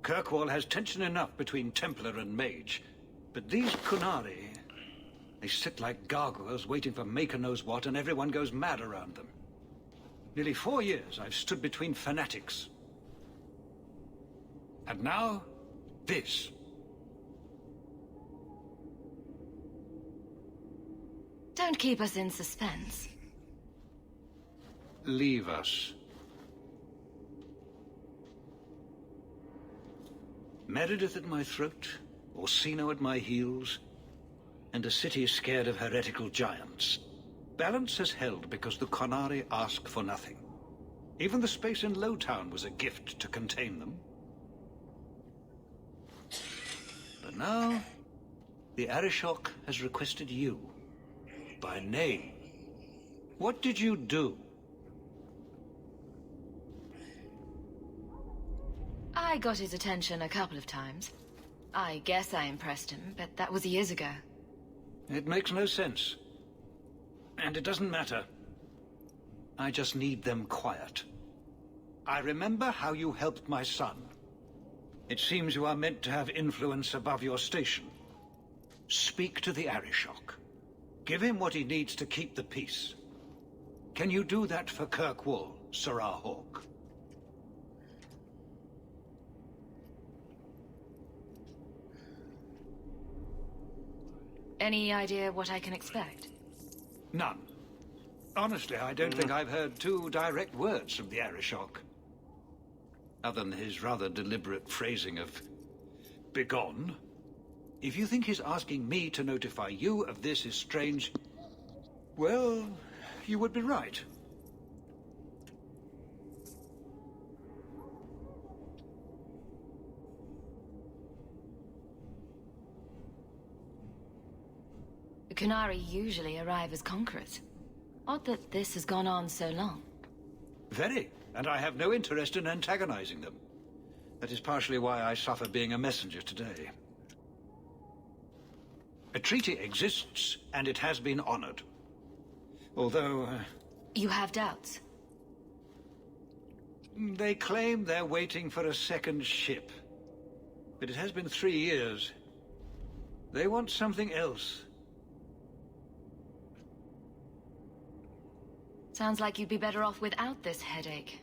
Kirkwall has tension enough between Templar and Mage. But these Qunari, they sit like gargoyles waiting for Maker knows what, and everyone goes mad around them. Nearly 4 years I've stood between fanatics. And now, this. Don't keep us in suspense. Leave us. Meredith at my throat, Orsino at my heels, and a city scared of heretical giants. Balance has held because the Qunari ask for nothing. Even the space in Lowtown was a gift to contain them. But now, the Arishok has requested you, by name. What did you do? I got his attention a couple of times. I guess I impressed him, but that was years ago. It makes no sense. And it doesn't matter. I just need them quiet. I remember how you helped my son. It seems you are meant to have influence above your station. Speak to the Arishok. Give him what he needs to keep the peace. Can you do that for Kirkwall, Serah Hawke? Any idea what I can expect? None. Honestly, I don't think I've heard 2 direct words from the Arishok. Other than his rather deliberate phrasing of begone. If you think his asking me to notify you of this is strange, well, you would be right. The Qunari usually arrive as conquerors. Odd that this has gone on so long. Very, and I have no interest in antagonizing them. That is partially why I suffer being a messenger today. A treaty exists, and it has been honored. Although... You have doubts? They claim they're waiting for a second ship. But it has been 3 years. They want something else. Sounds like you'd be better off without this headache.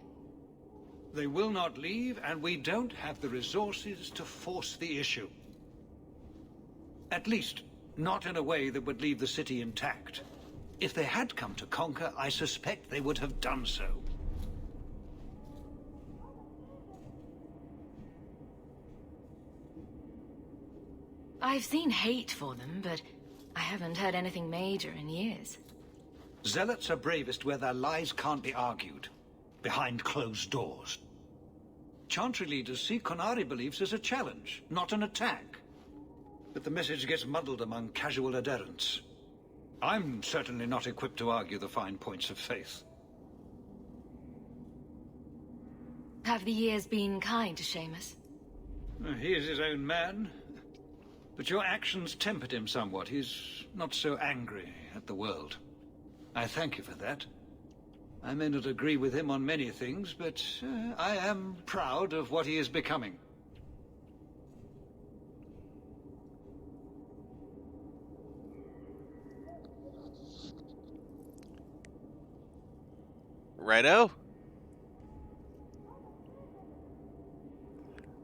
They will not leave, and we don't have the resources to force the issue. At least, not in a way that would leave the city intact. If they had come to conquer, I suspect they would have done so. I've seen hate for them, but I haven't heard anything major in years. Zealots are bravest where their lies can't be argued, behind closed doors. Chantry leaders see Qunari beliefs as a challenge, not an attack. But the message gets muddled among casual adherents. I'm certainly not equipped to argue the fine points of faith. Have the years been kind to Seamus? He is his own man. But your actions tempered him somewhat. He's not so angry at the world. I thank you for that. I may not agree with him on many things, but I am proud of what he is becoming. Righto.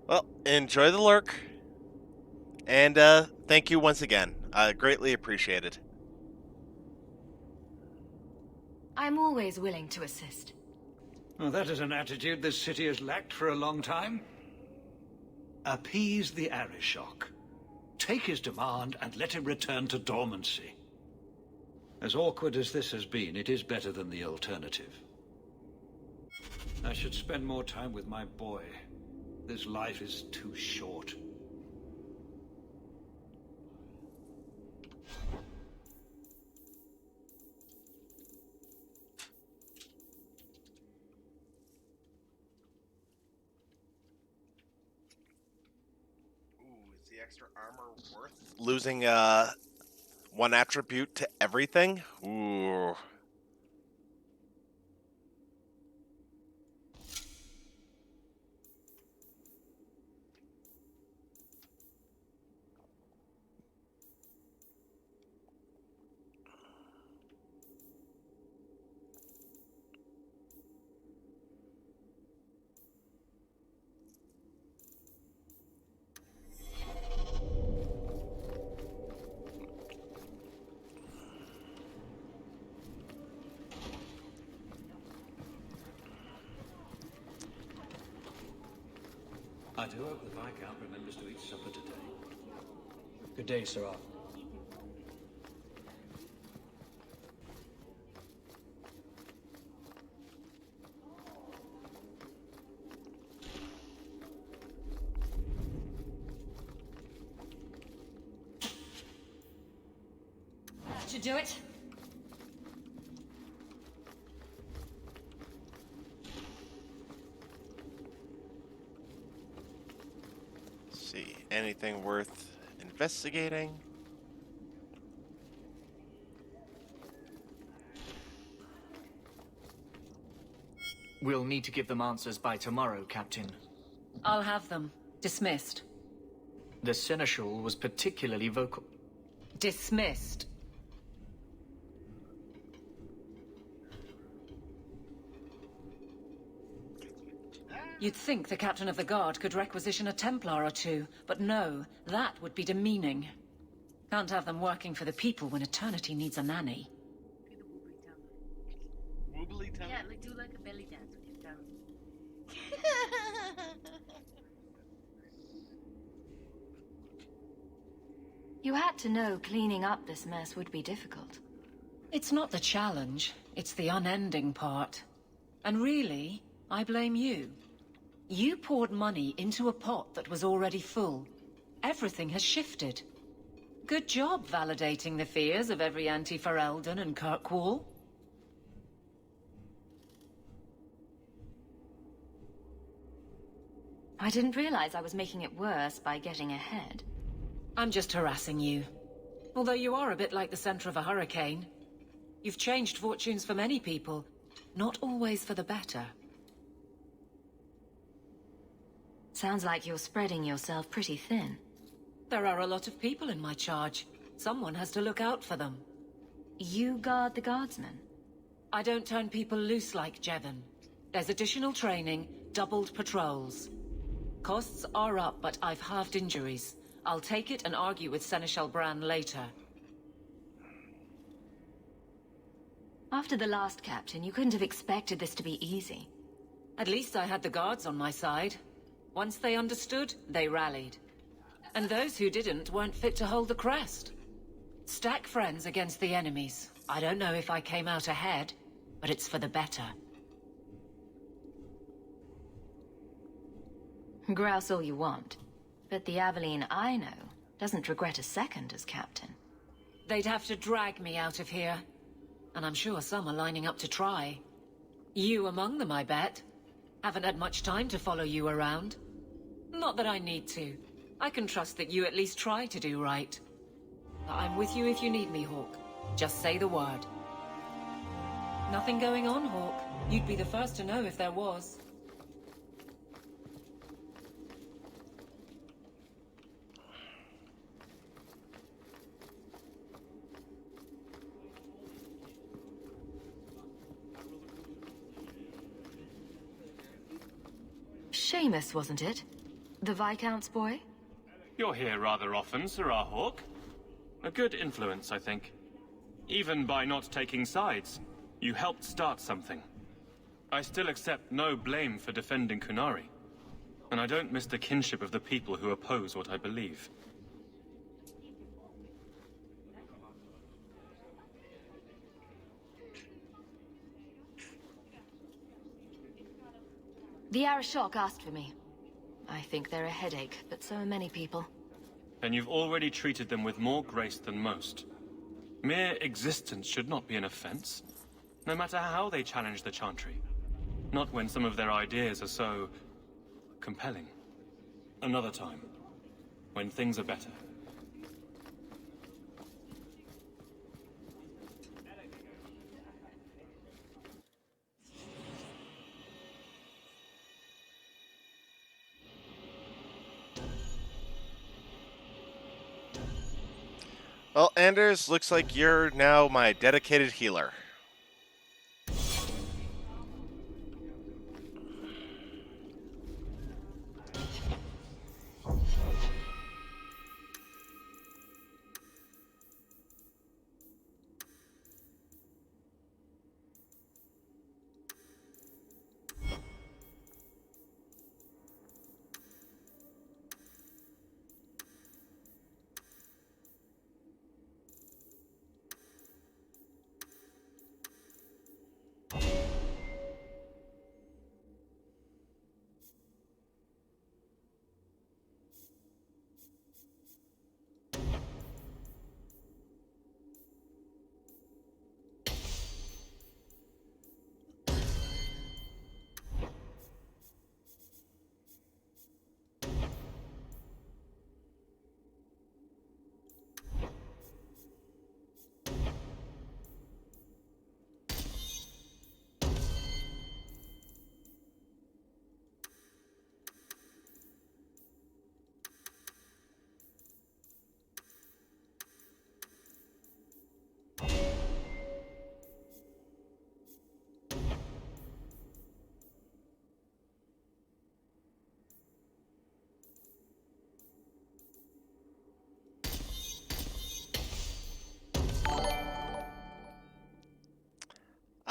Well, enjoy the lurk. And thank you once again. Greatly appreciated. I'm always willing to assist. Well, that is an attitude this city has lacked for a long time. Appease the Arishok. Take his demand and let him return to dormancy. As awkward as this has been, it is better than the alternative. I should spend more time with my boy. This life is too short. Is the extra armor worth losing one attribute to everything? Ooh. I do hope the Viscount remembers to eat supper today. Good day, Sirrah. That should do it. See, anything worth investigating? We'll need to give them answers by tomorrow, Captain. I'll have them. Dismissed. The Seneschal was particularly vocal. Dismissed. You'd think the Captain of the Guard could requisition a Templar or two, but no, that would be demeaning. Can't have them working for the people when eternity needs a nanny. Woobly tongue? Yeah, do like a belly dance with your tongue. You had to know cleaning up this mess would be difficult. It's not the challenge, it's the unending part. And really, I blame you. You poured money into a pot that was already full. Everything has shifted. Good job validating the fears of every anti-Ferelden and Kirkwall. I didn't realize I was making it worse by getting ahead. I'm just harassing you. Although you are a bit like the center of a hurricane. You've changed fortunes for many people, not always for the better. Sounds like you're spreading yourself pretty thin. There are a lot of people in my charge. Someone has to look out for them. You guard the guardsmen? I don't turn people loose like Jevon. There's additional training, doubled patrols. Costs are up, but I've halved injuries. I'll take it and argue with Seneschal Bran later. After the last captain, you couldn't have expected this to be easy. At least I had the guards on my side. Once they understood, they rallied. And those who didn't weren't fit to hold the crest. Stack friends against the enemies. I don't know if I came out ahead, but it's for the better. Grouse all you want, but the Aveline I know doesn't regret a second as captain. They'd have to drag me out of here. And I'm sure some are lining up to try. You among them, I bet. Haven't had much time to follow you around. Not that I need to. I can trust that you at least try to do right. I'm with you if you need me, Hawke. Just say the word. Nothing going on, Hawke. You'd be the first to know if there was. Seamus, wasn't it? The Viscount's boy? You're here rather often, Sirrah Hawke. A good influence, I think. Even by not taking sides, you helped start something. I still accept no blame for defending Qunari. And I don't miss the kinship of the people who oppose what I believe. The Arishok asked for me. I think they're a headache, but so are many people. And you've already treated them with more grace than most. Mere existence should not be an offense, no matter how they challenge the Chantry. Not when some of their ideas are so compelling. Another time, when things are better. Well, Anders, looks like you're now my dedicated healer.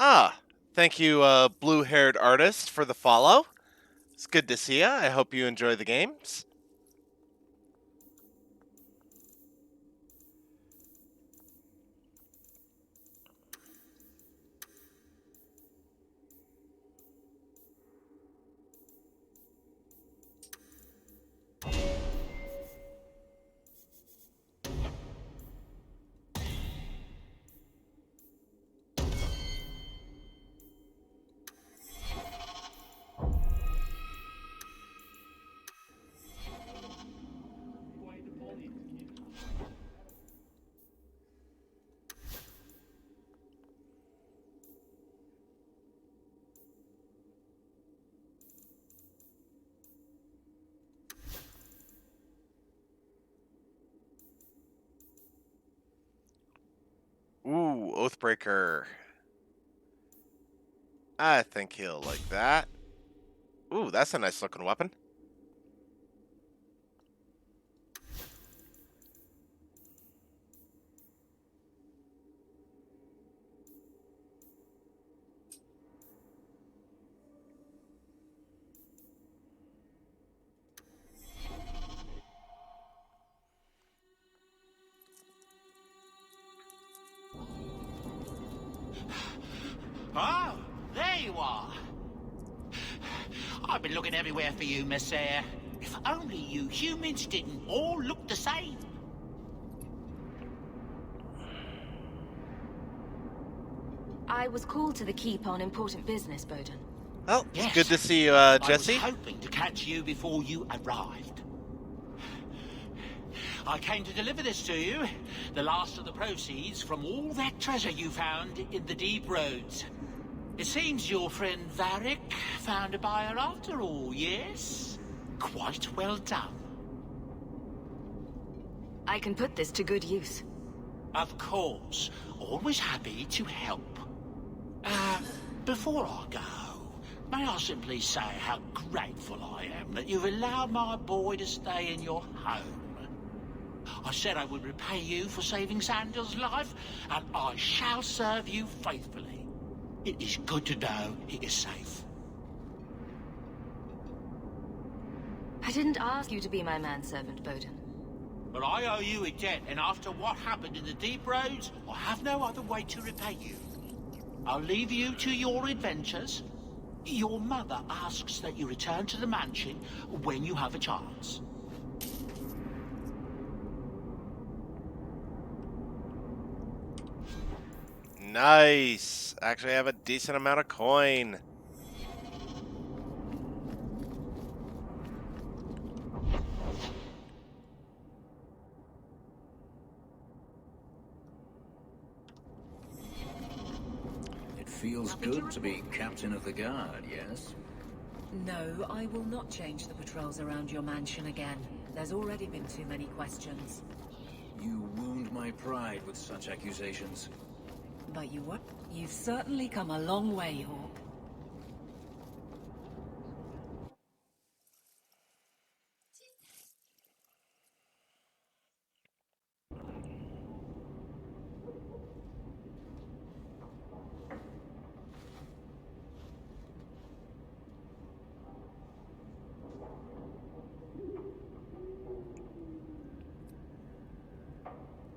Ah, thank you, blue-haired artist, for the follow. It's good to see ya. I hope you enjoy the games. Ooh, Oathbreaker. I think he'll like that. Ooh, that's a nice looking weapon. Oh, there you are. I've been looking everywhere for you, Messiah. If only you humans didn't all look the same. I was called to the keep on important business, Bowden. Well, Yes. it's good to see you, Jesse. I was hoping to catch you before you arrived. I came to deliver this to you. The last of the proceeds from all that treasure you found in the deep roads. It seems your friend Varric found a buyer after all, yes? Quite well done. I can put this to good use. Of course. Always happy to help. Before I go, May I simply say how grateful I am that you've allowed my boy to stay in your home. I said I would repay you for saving Sandal's life, and I shall serve you faithfully. It is good to know he is safe. I didn't ask you to be my manservant, Bowden. But I owe you a debt, and after what happened in the Deep Roads, I have no other way to repay you. I'll leave you to your adventures. Your mother asks that you return to the mansion when you have a chance. Nice. Actually, I have a decent amount of coin. It feels good to be captain of the guard, yes? No, I will not change the patrols around your mansion again. There's already been too many questions. You wound my pride with such accusations. But you what? You've certainly come a long way, Hawk.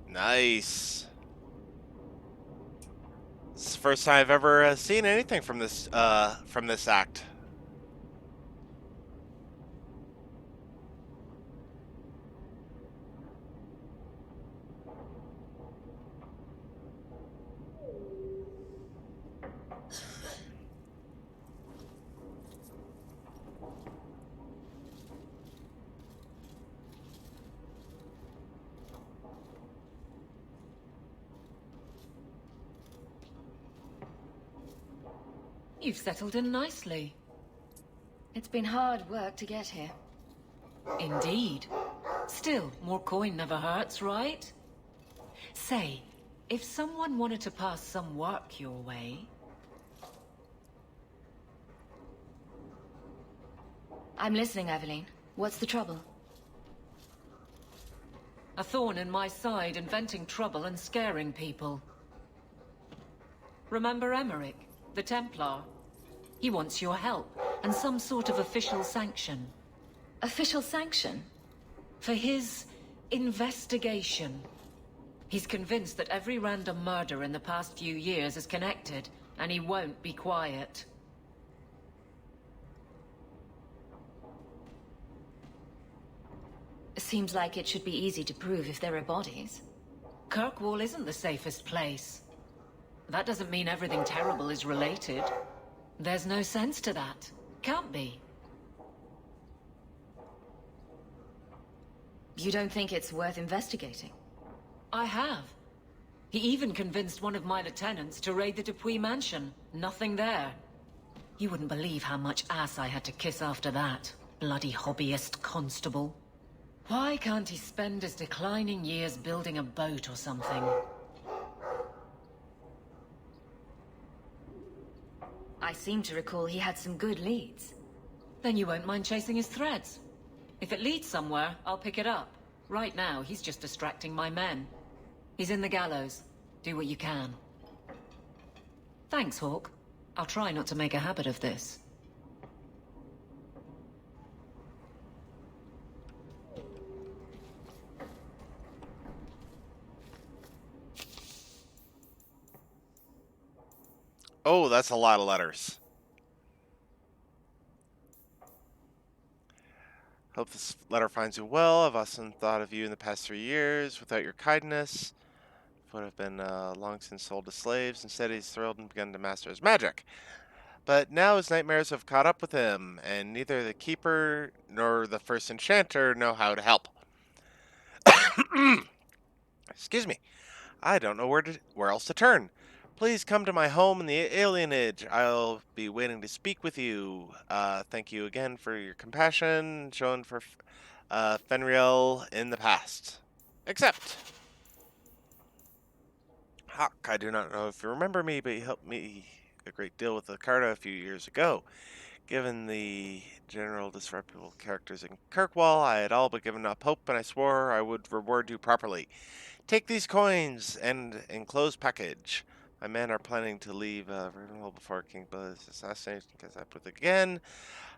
Nice. This is the first time I've ever seen anything from this act. You've settled in nicely. It's been hard work to get here. Indeed. Still, more coin never hurts, right? Say, if someone wanted to pass some work your way... I'm listening, Aveline. What's the trouble? A thorn in my side, inventing trouble and scaring people. Remember Emmerich, the Templar? He wants your help, and some sort of official sanction. Official sanction? For his investigation. He's convinced that every random murder in the past few years is connected, and he won't be quiet. Seems like it should be easy to prove if there are bodies. Kirkwall isn't the safest place. That doesn't mean everything terrible is related. There's no sense to that. Can't be. You don't think it's worth investigating? I have. He even convinced one of my lieutenants to raid the Dupuis mansion. Nothing there. You wouldn't believe how much ass I had to kiss after that. Bloody hobbyist constable. Why can't he spend his declining years building a boat or something? I seem to recall he had some good leads. Then you won't mind chasing his threads. If it leads somewhere, I'll pick it up. Right now, he's just distracting my men. He's in the gallows. Do what you can. Thanks, Hawk. I'll try not to make a habit of this. Oh, that's a lot of letters. Hope this letter finds you well. I've often thought of you in the past 3 years. Without your kindness, would have been long since sold to slaves. Instead, he's thrilled and begun to master his magic. But now his nightmares have caught up with him, and neither the Keeper nor the First Enchanter know how to help. Excuse me. I don't know where else to turn. Please come to my home in the alienage. I'll be waiting to speak with you. Thank you again for your compassion shown for Fenriel in the past. Accept. Hawk, I do not know if you remember me, but you helped me a great deal with the Carta a few years ago. Given the general disreputable characters in Kirkwall, I had all but given up hope, and I swore I would reward you properly. Take these coins and enclosed package. My men are planning to leave Ravenloft before King Blood's assassination. Because I put again.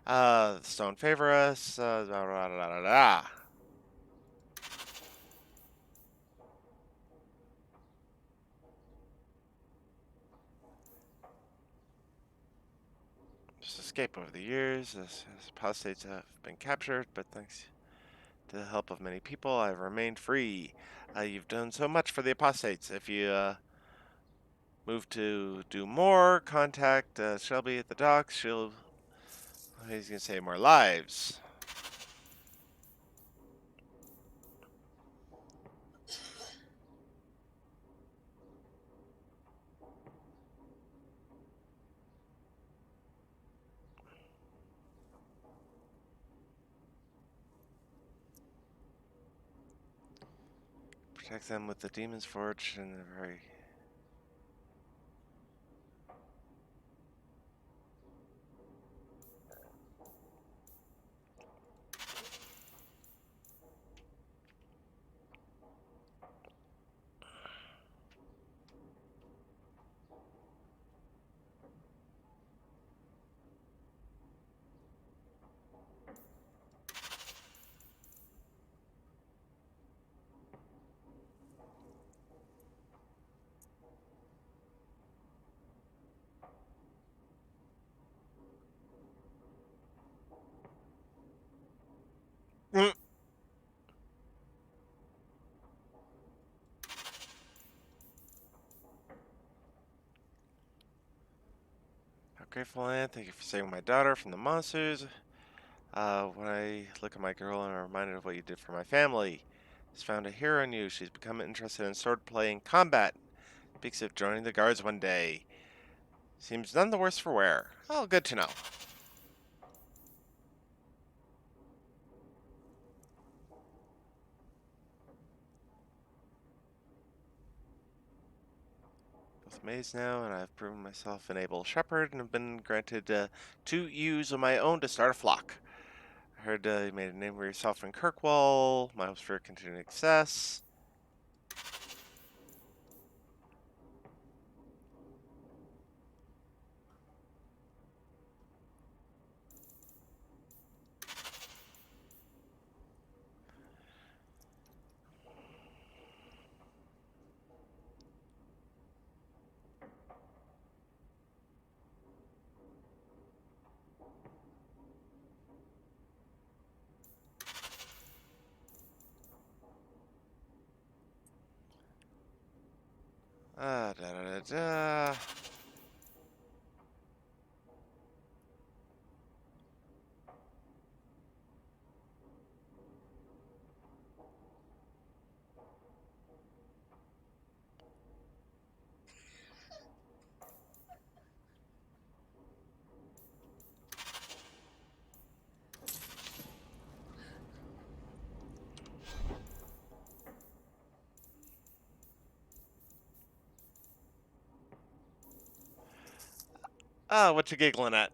The stone favor us. Da, da, da, da, da. Just escape over the years. As apostates have been captured, but thanks to the help of many people, I've remained free. You've done so much for the apostates. If you move to do more, contact Shelby at the docks. He's gonna save more lives. Protect them with the Demon's Forge and the very... How grateful I am. Thank you for saving my daughter from the monsters. When I look at my girl, I'm reminded of what you did for my family. She's found a hero in you. She's become interested in swordplay and combat. Speaks of joining the guards one day. Seems none the worse for wear. Oh, good to know. Maze now, and I've proven myself an able shepherd and have been granted 2 ewes of my own to start a flock. I heard you made a name for yourself in Kirkwall. My hopes for continued success. Da da da da. Ah, what you giggling at?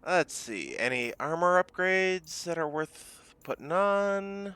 Let's see, any armor upgrades that are worth putting on?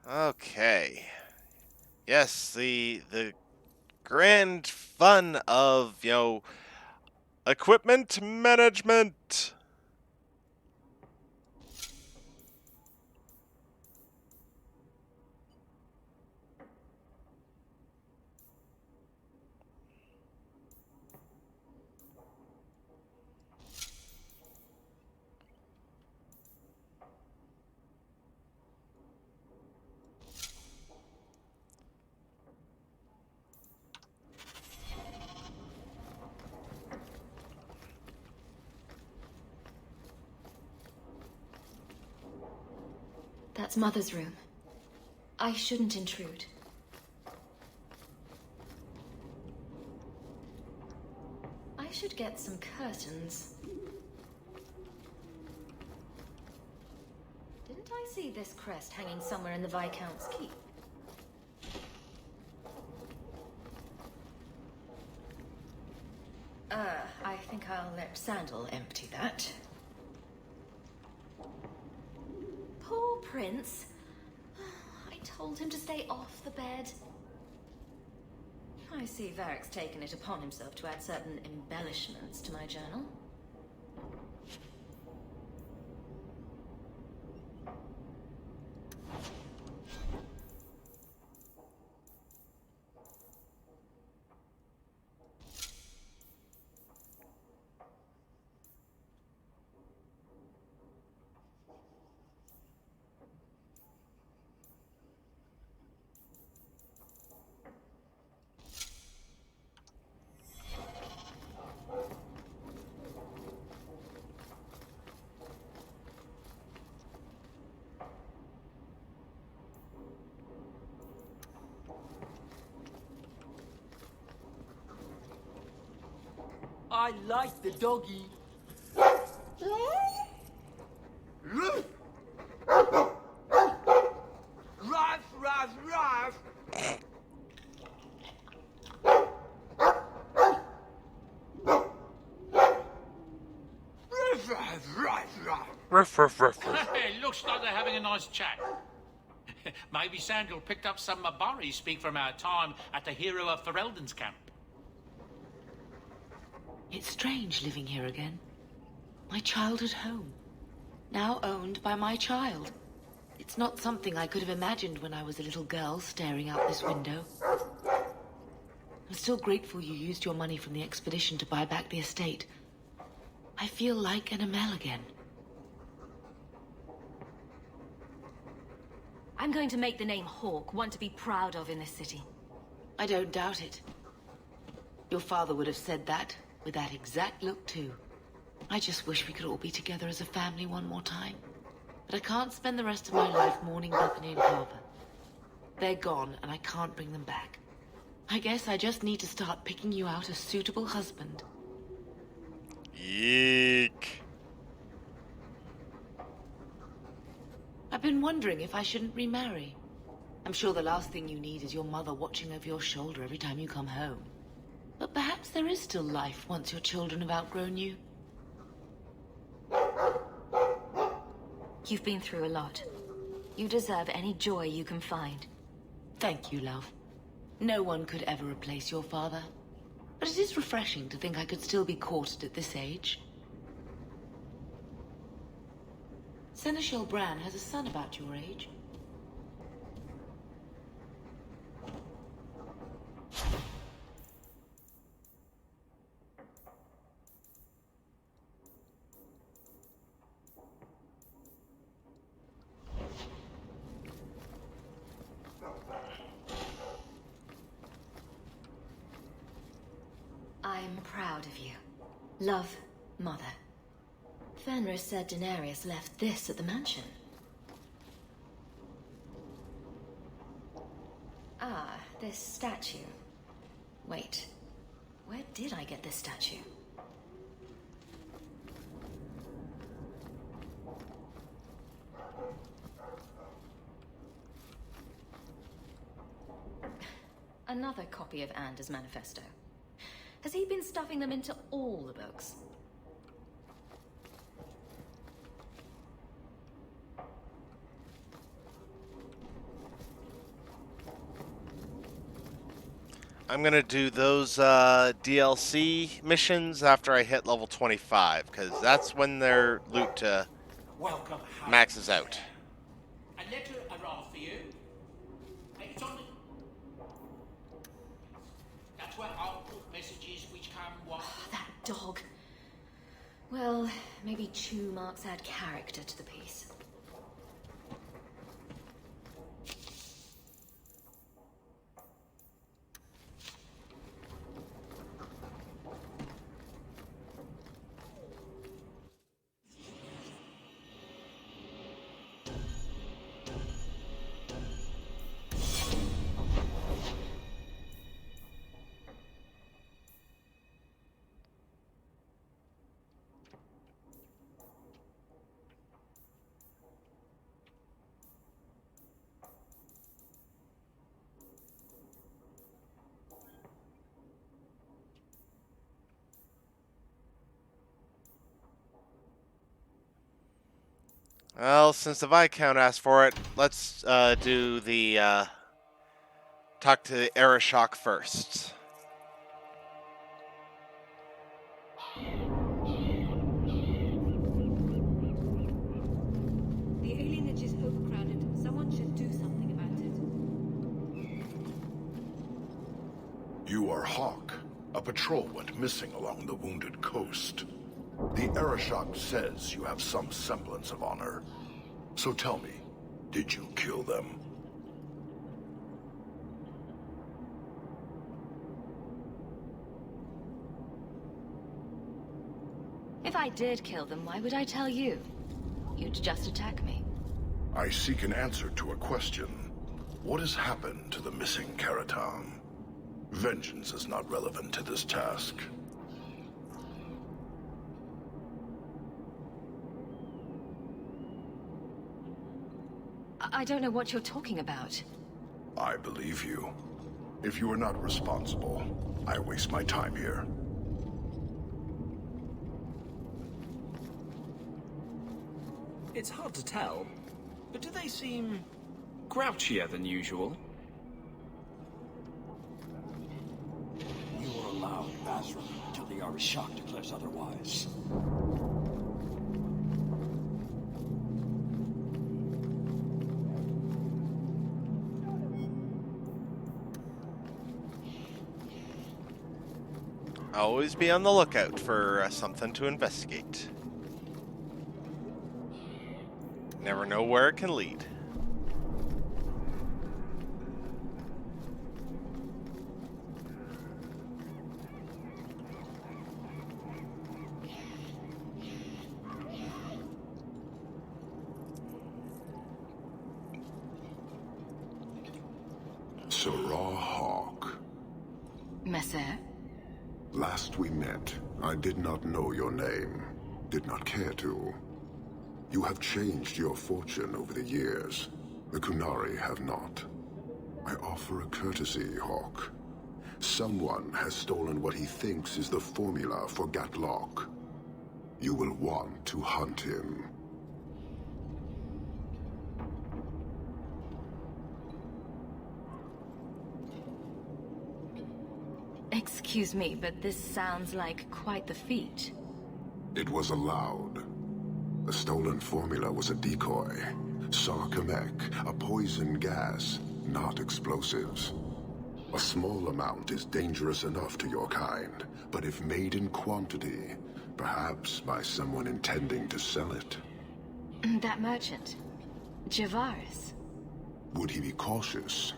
Okay. Yes, the grand fun of, equipment management. That's Mother's room. I shouldn't intrude. I should get some curtains. Didn't I see this crest hanging somewhere in the Viscount's keep? I think I'll let Sandal empty that. Poor Prince. I told him to stay off the bed. I see Varric's taken it upon himself to add certain embellishments to my journal. I like the doggy. Ruff, ruff, ruff. Ruff, ruff, ruff, ruff. It looks like they're having a nice chat. Maybe Sandal picked up some Mabari speak from our time at the Hero of Ferelden's camp. It's strange living here again. My childhood home. Now owned by my child. It's not something I could have imagined when I was a little girl staring out this window. I'm still grateful you used your money from the expedition to buy back the estate. I feel like an Amel again. I'm going to make the name Hawke one to be proud of in this city. I don't doubt it. Your father would have said that, with that exact look too. I just wish we could all be together as a family one more time. But I can't spend the rest of my life mourning Bethany and Carver. They're gone, and I can't bring them back. I guess I just need to start picking you out a suitable husband. Yeek. I've been wondering if I shouldn't remarry. I'm sure the last thing you need is your mother watching over your shoulder every time you come home. But perhaps there is still life once your children have outgrown you. You've been through a lot. You deserve any joy you can find. Thank you, love. No one could ever replace your father. But it is refreshing to think I could still be courted at this age. Seneschal Bran has a son about your age. I'm proud of you. Love, Mother. Fenris said Daenerys left this at the mansion. Ah, this statue. Wait, where did I get this statue? Another copy of Anders' manifesto. Has he been stuffing them into all the books? I'm gonna do those DLC missions after I hit level 25, because that's when their loot Welcome, maxes out. A letter arrived for you. It's on the... That's where I'll put messages which come one... That dog. Well, maybe chew marks add character to the piece. Well, since the Viscount asked for it, let's do the talk to Arishok first. The alienage is overcrowded. Someone should do something about it. You are Hawk. A patrol went missing along the Wounded Coast. The Arishok says you have some semblance of honor. So tell me, did you kill them? If I did kill them, why would I tell you? You'd just attack me. I seek an answer to a question. What has happened to the missing Karatam? Vengeance is not relevant to this task. I don't know what you're talking about. I believe you. If you are not responsible, I waste my time here. It's hard to tell, but do they seem grouchier than usual? You are allowed Basra until the Arishok declares otherwise. Always be on the lookout for something to investigate. Never know where it can lead. Sarah Hawk. Messer? Last we met, I did not know your name. Did not care to. You have changed your fortune over the years. The Qunari have not. I offer a courtesy, Hawk. Someone has stolen what he thinks is the formula for Gatlok. You will want to hunt him. Excuse me, but this sounds like quite the feat. It was allowed. The stolen formula was a decoy. Sarkamek, a poison gas, not explosives. A small amount is dangerous enough to your kind, but if made in quantity, perhaps by someone intending to sell it. That merchant, Javaris. Would he be cautious?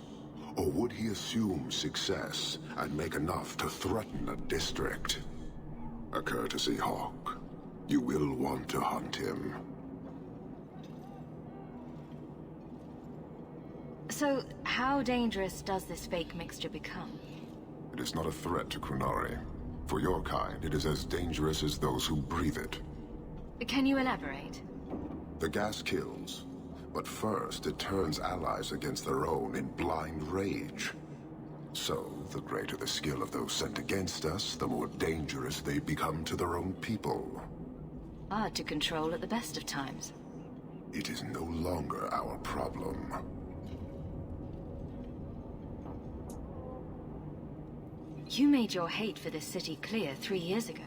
Or would he assume success and make enough to threaten a district? A courtesy, Hawk. You will want to hunt him. So, how dangerous does this fake mixture become? It is not a threat to Qunari. For your kind, it is as dangerous as those who breathe it. Can you elaborate? The gas kills, but first it turns allies against their own in blind rage. So, the greater the skill of those sent against us, the more dangerous they become to their own people. Hard to control at the best of times. It is no longer our problem. You made your hate for this city clear 3 years ago.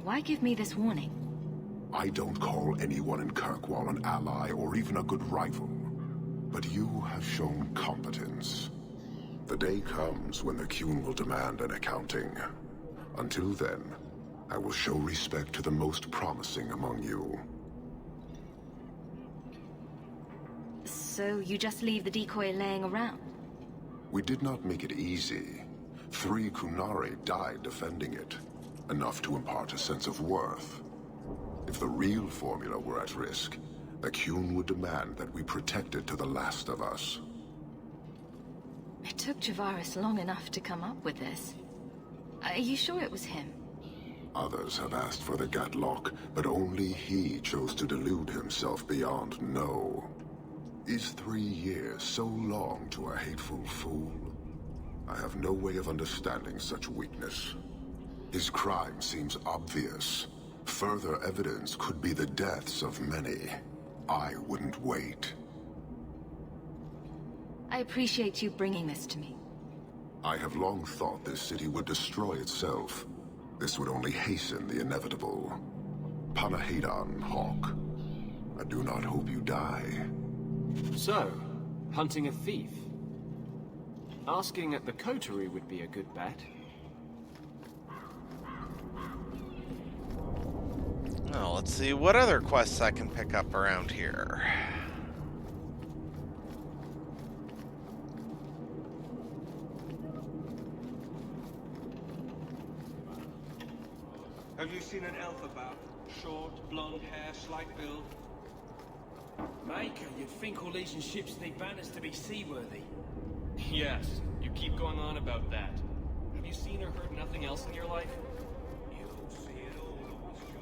Why give me this warning? I don't call anyone in Kirkwall an ally or even a good rival. But you have shown competence. The day comes when the Qun will demand an accounting. Until then, I will show respect to the most promising among you. So you just leave the decoy laying around? We did not make it easy. 3 Qunari died defending it. Enough to impart a sense of worth. If the real formula were at risk, the Qun would demand that we protect it to the last of us. It took Javaris long enough to come up with this. Are you sure it was him? Others have asked for the Gatlok, but only he chose to delude himself beyond no. Is 3 years so long to a hateful fool? I have no way of understanding such weakness. His crime seems obvious. Further evidence could be the deaths of many. I wouldn't wait. I appreciate you bringing this to me. I have long thought this city would destroy itself. This would only hasten the inevitable. Panahedon, Hawk. I do not hope you die. So, hunting a thief. Asking at the coterie would be a good bet. Well, let's see what other quests I can pick up around here. Have you seen an elf about? Short, blonde hair, slight build? Maker, you'd think all these ships need banners to be seaworthy. Yes, you keep going on about that. Have you seen or heard nothing else in your life? You'll see it all on this show.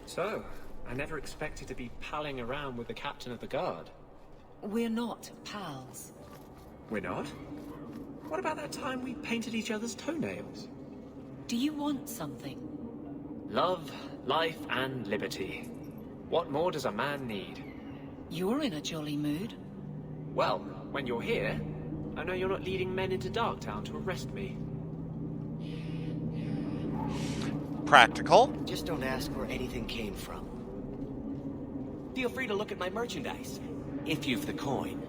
So, I never expected to be palling around with the captain of the guard. We're not pals. We're not? What about that time we painted each other's toenails? Do you want something? Love, life, and liberty. What more does a man need? You're in a jolly mood. Well, when you're here, I know you're not leading men into Darktown to arrest me. Practical. Just don't ask where anything came from. Feel free to look at my merchandise, if you've the coin.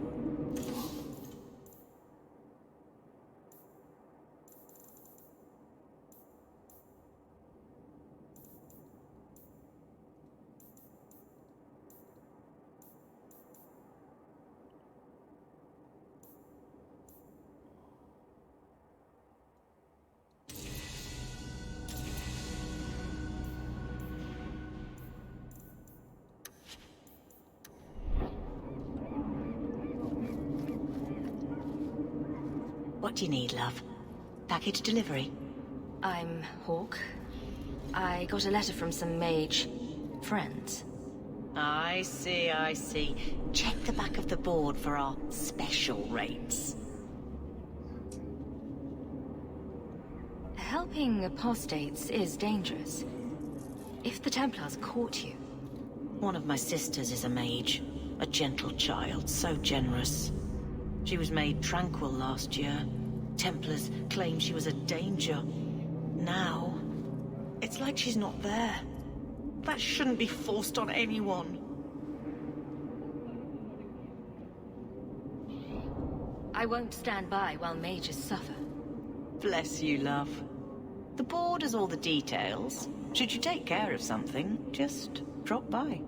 What do you need, love? Package delivery? I'm Hawk. I got a letter from some mage friends. I see. Check the back of the board for our special rates. Helping apostates is dangerous. If the Templars caught you... One of my sisters is a mage. A gentle child, so generous. She was made tranquil last year. Templars claimed she was a danger. Now, it's like she's not there. That shouldn't be forced on anyone. I won't stand by while mages suffer. Bless you, love. The board has all the details. Should you take care of something, just drop by.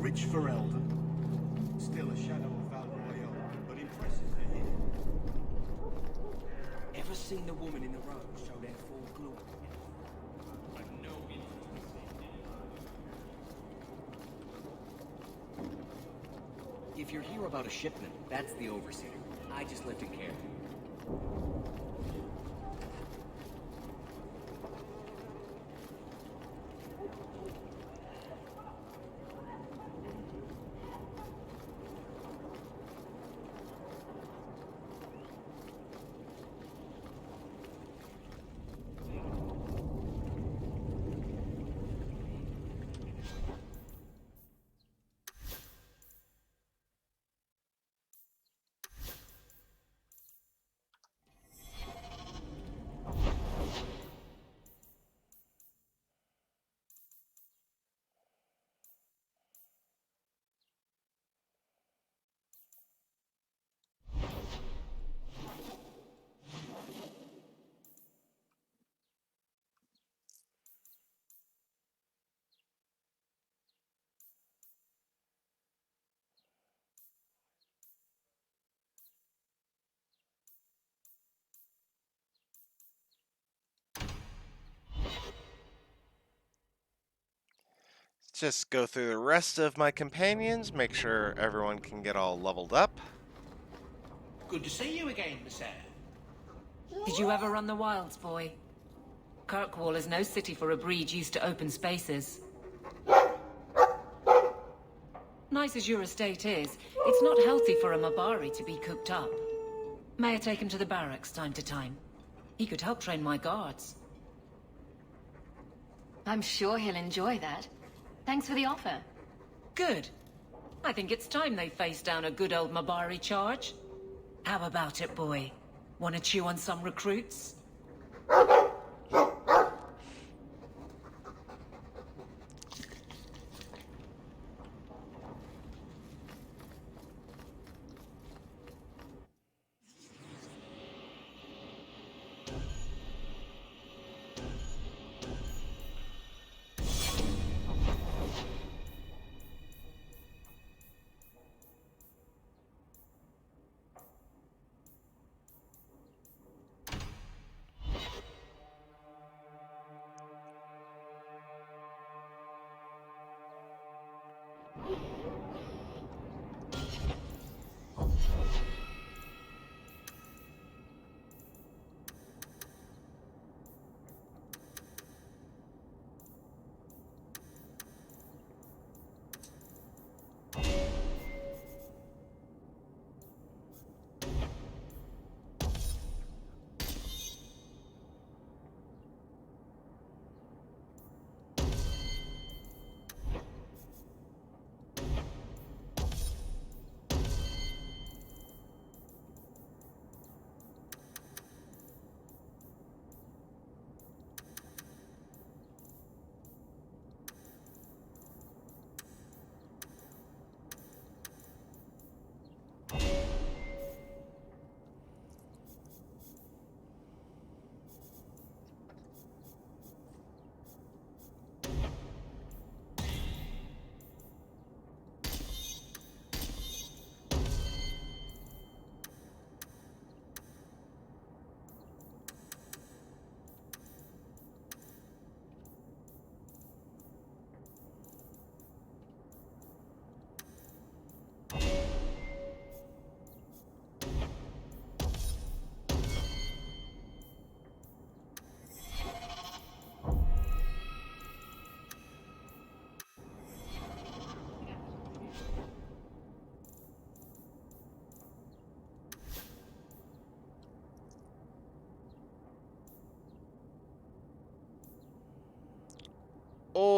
Rich Ferelden. Still a shadow of Val Royale, but impressive to him. Ever seen the woman in the road show their full glory? I've no interest in If you're here about a shipment, that's the Overseer. I just lifted care. just go through the rest of my companions, make sure everyone can get all leveled up. Good to see you again, Miss Eyre. Did you ever run the wilds, boy? Kirkwall is no city for a breed used to open spaces. Nice as your estate is, it's not healthy for a Mabari to be cooped up. May I take him to the barracks time to time? He could help train my guards. I'm sure he'll enjoy that. Thanks for the offer. Good. I think it's time they face down a good old Mabari charge. How about it, boy? Want to chew on some recruits?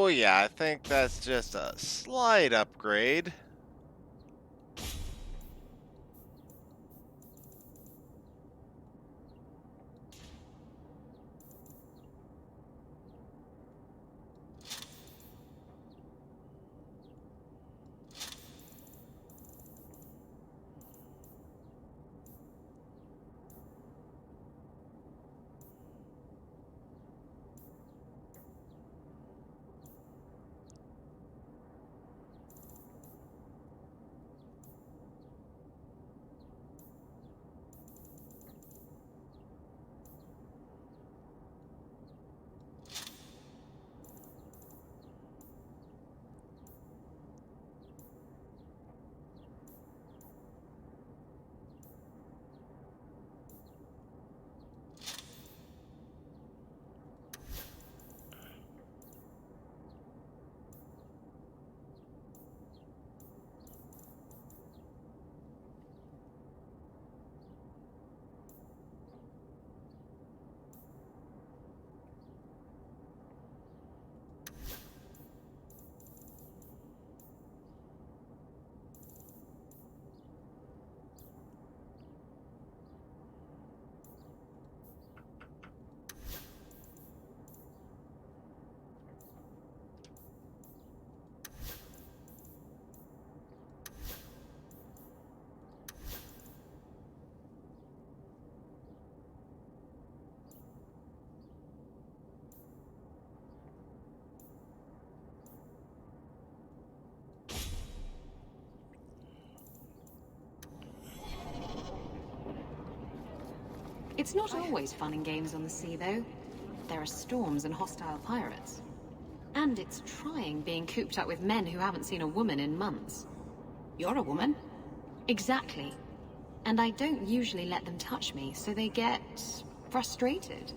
Oh yeah, I think that's just a slight upgrade. It's not always fun and games on the sea, though. There are storms and hostile pirates. And it's trying being cooped up with men who haven't seen a woman in months. You're a woman. Exactly. And I don't usually let them touch me, so they get frustrated.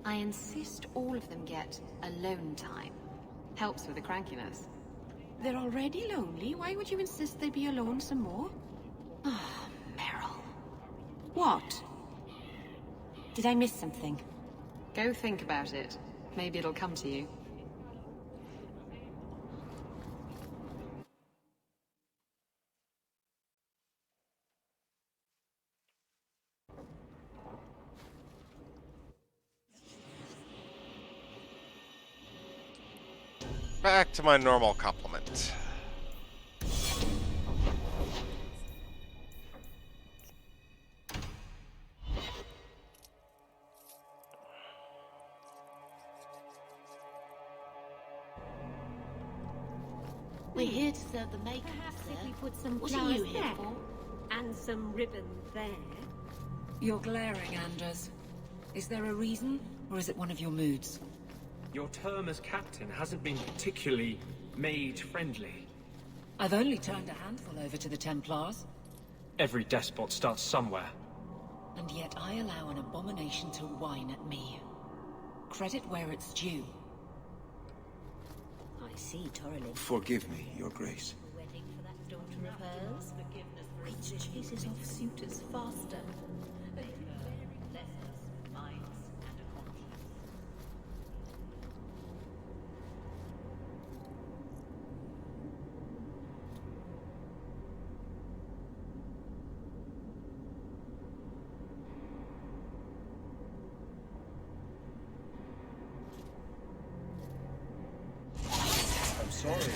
I insist all of them get alone time. Helps with the crankiness. They're already lonely. Why would you insist they be alone some more? Ah, Meryl. What? Did I miss something? Go think about it. Maybe it'll come to you. Back to my normal complement. We're here to serve the makers, Perhaps sir. if we put some What are flowers you here there for? and some ribbon there. You're glaring, Anders. Is there a reason, or is it one of your moods? Your term as captain hasn't been particularly mage-friendly. I've only turned a handful over to the Templars. Every despot starts somewhere. And yet I allow an abomination to whine at me. Credit where it's due. I see, Torelin. Forgive me, Your Grace. Wedding for that daughter of hers, which chases off suitors faster. I'm sorry.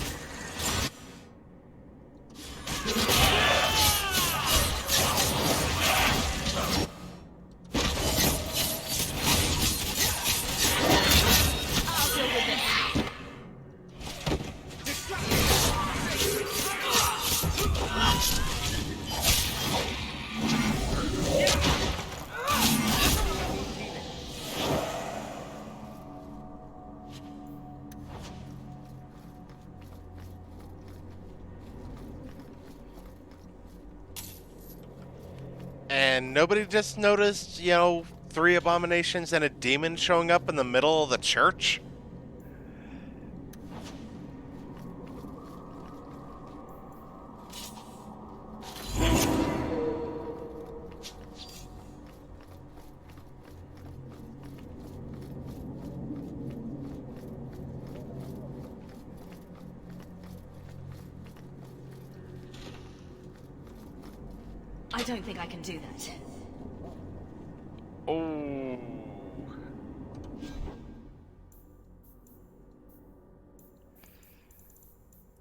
And nobody just noticed, 3 abominations and a demon showing up in the middle of the church? I don't think I can do that. Oh.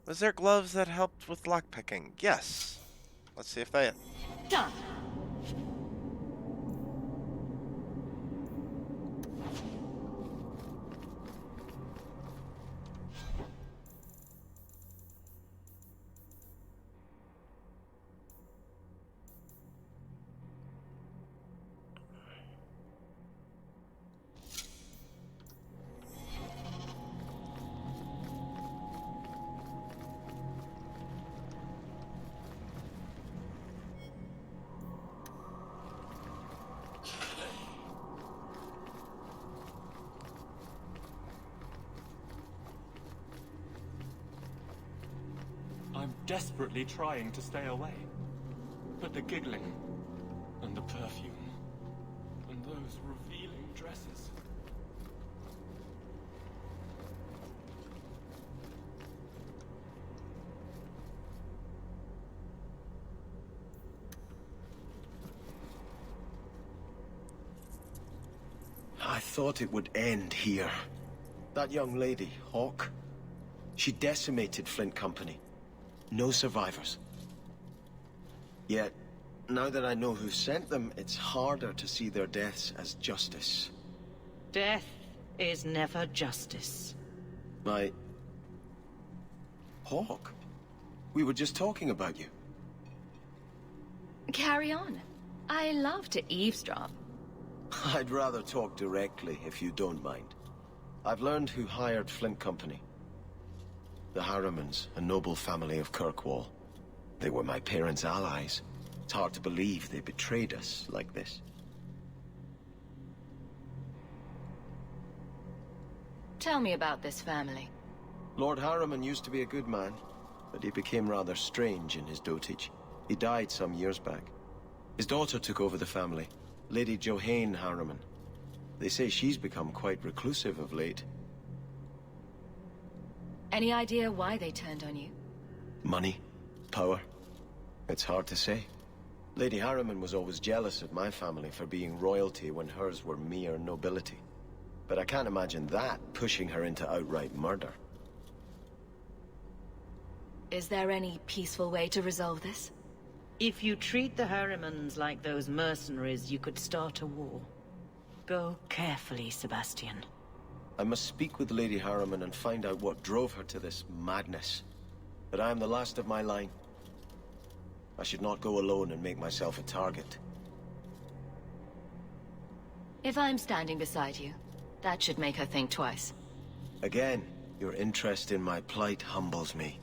Was there gloves that helped with lockpicking? Yes. Let's see if they... Done. I'm desperately trying to stay away. But the giggling, and the perfume, and those revealing dresses. I thought it would end here. That young lady, Hawke, she decimated Flint Company. No survivors. Yet, now that I know who sent them, it's harder to see their deaths as justice. Death is never justice. Hawke? We were just talking about you. Carry on. I love to eavesdrop. I'd rather talk directly, if you don't mind. I've learned who hired Flint Company. The Harrimans, a noble family of Kirkwall. They were my parents' allies. It's hard to believe they betrayed us like this. Tell me about this family. Lord Harriman used to be a good man, but he became rather strange in his dotage. He died some years back. His daughter took over the family, Lady Johanne Harriman. They say she's become quite reclusive of late. Any idea why they turned on you? Money? Power? It's hard to say. Lady Harriman was always jealous of my family for being royalty when hers were mere nobility. But I can't imagine that pushing her into outright murder. Is there any peaceful way to resolve this? If you treat the Harrimans like those mercenaries, you could start a war. Go carefully, Sebastian. I must speak with Lady Harriman and find out what drove her to this madness. But I am the last of my line. I should not go alone and make myself a target. If I'm standing beside you, that should make her think twice. Again, your interest in my plight humbles me.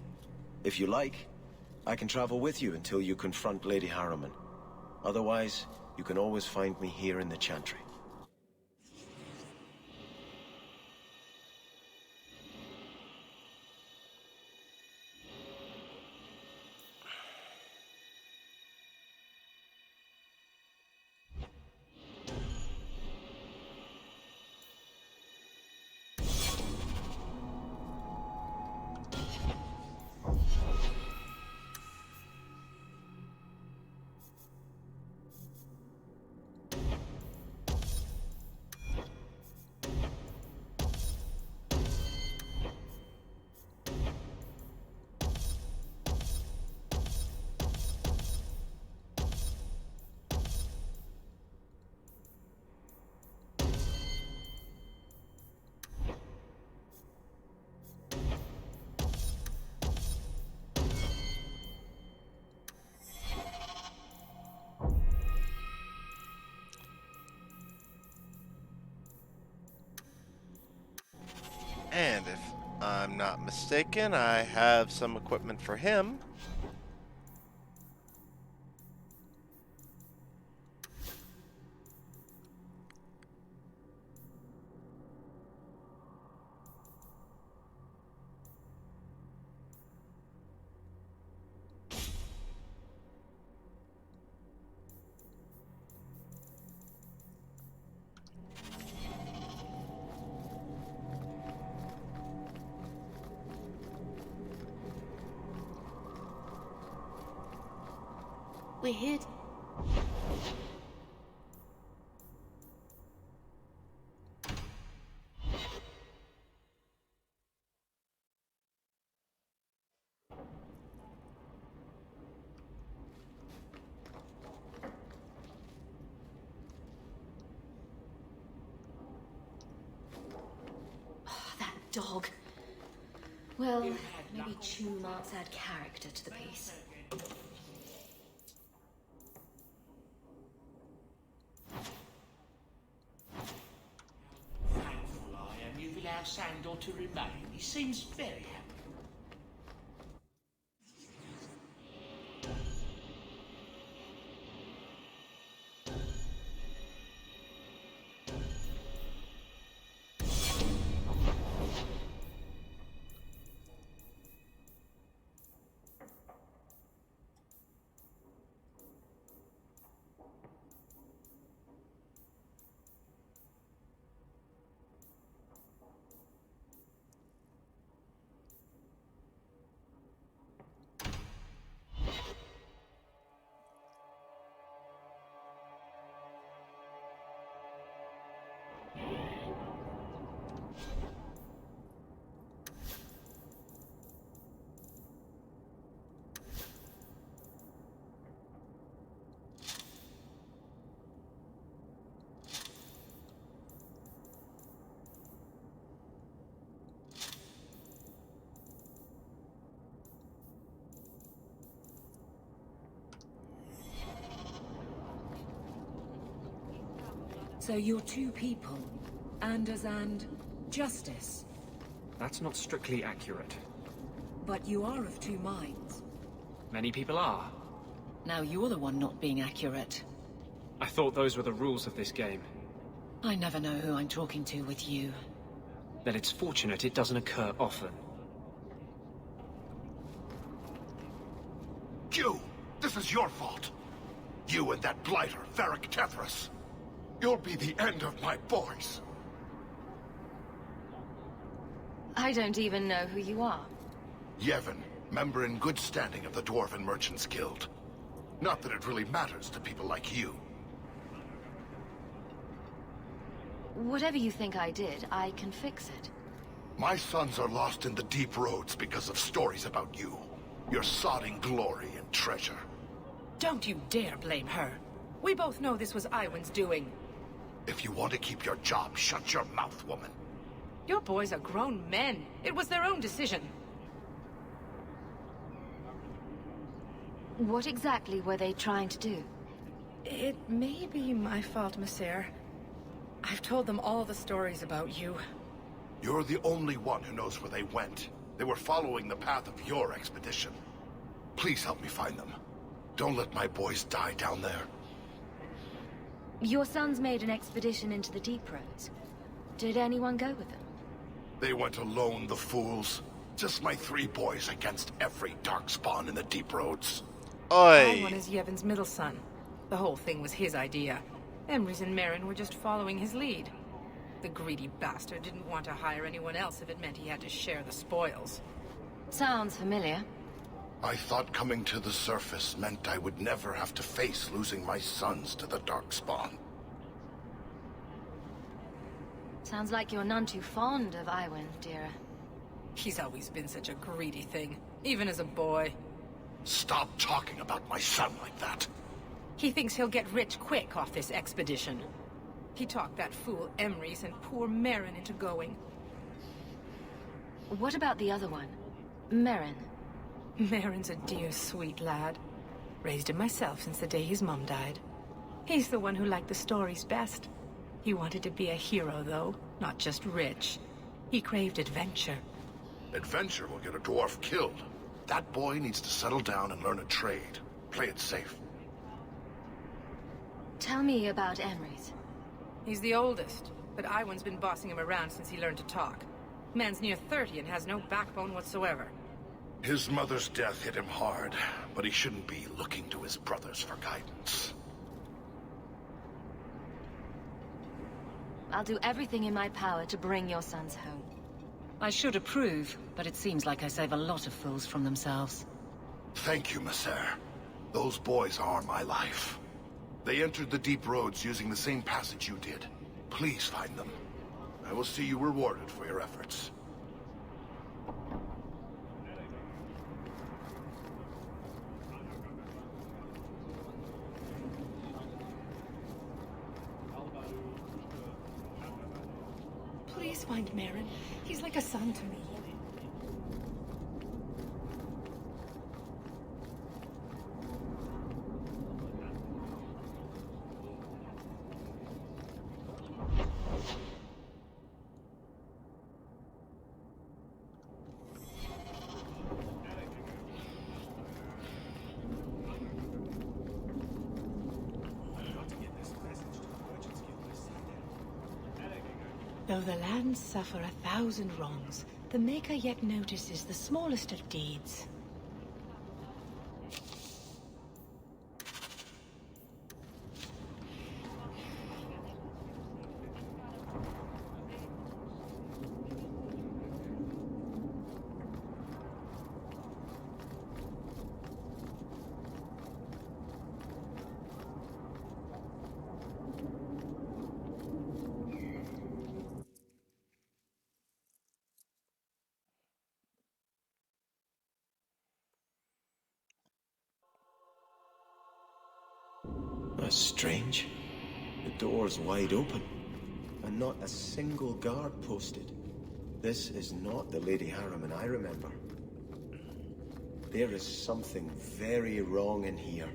If you like, I can travel with you until you confront Lady Harriman. Otherwise, you can always find me here in the Chantry. And if I'm not mistaken, I have some equipment for him. We're here. That dog. Well, maybe chew marks add character to the piece. You've allowed Sandor to remain. He seems very happy. So you're two people, Anders and Justice. That's not strictly accurate. But you are of two minds. Many people are. Now you're the one not being accurate. I thought those were the rules of this game. I never know who I'm talking to with you. Then it's fortunate it doesn't occur often. You! This is your fault! You and that blighter, Varric Tethras. You'll be the end of my boys. I don't even know who you are. Yevon, member in good standing of the Dwarven Merchants Guild. Not that it really matters to people like you. Whatever you think I did, I can fix it. My sons are lost in the deep roads because of stories about you. Your sodding glory and treasure. Don't you dare blame her. We both know this was Iwan's doing. If you want to keep your job, shut your mouth, woman. Your boys are grown men. It was their own decision. What exactly were they trying to do? It may be my fault, Monsieur. I've told them all the stories about you. You're the only one who knows where they went. They were following the path of your expedition. Please help me find them. Don't let my boys die down there. Your sons made an expedition into the Deep Roads. Did anyone go with them? They went alone, the fools. Just my 3 boys against every darkspawn in the Deep Roads. Iwan is Yevon's middle son. The whole thing was his idea. Emrys and Merrin were just following his lead. The greedy bastard didn't want to hire anyone else if it meant he had to share the spoils. Sounds familiar. I thought coming to the surface meant I would never have to face losing my sons to the Darkspawn. Sounds like you're none too fond of Iwan, Dira. He's always been such a greedy thing, even as a boy. Stop talking about my son like that. He thinks he'll get rich quick off this expedition. He talked that fool Emrys and poor Merrin into going. What about the other one? Merrin? Merrin's a dear, sweet lad. Raised him myself since the day his mum died. He's the one who liked the stories best. He wanted to be a hero, though, not just rich. He craved adventure. Adventure will get a dwarf killed. That boy needs to settle down and learn a trade. Play it safe. Tell me about Emrys. He's the oldest, but Iwan's been bossing him around since he learned to talk. Man's near 30 and has no backbone whatsoever. His mother's death hit him hard, but he shouldn't be looking to his brothers for guidance. I'll do everything in my power to bring your sons home. I should approve, but it seems like I save a lot of fools from themselves. Thank you, Messer. Those boys are my life. They entered the Deep Roads using the same passage you did. Please find them. I will see you rewarded for your efforts. Please find Merrin. He's like a son to me. Though the lands suffer 1,000 wrongs, the Maker yet notices the smallest of deeds. That's strange. The door's wide open, and not a single guard posted. This is not the Lady Harriman I remember. There is something very wrong in here.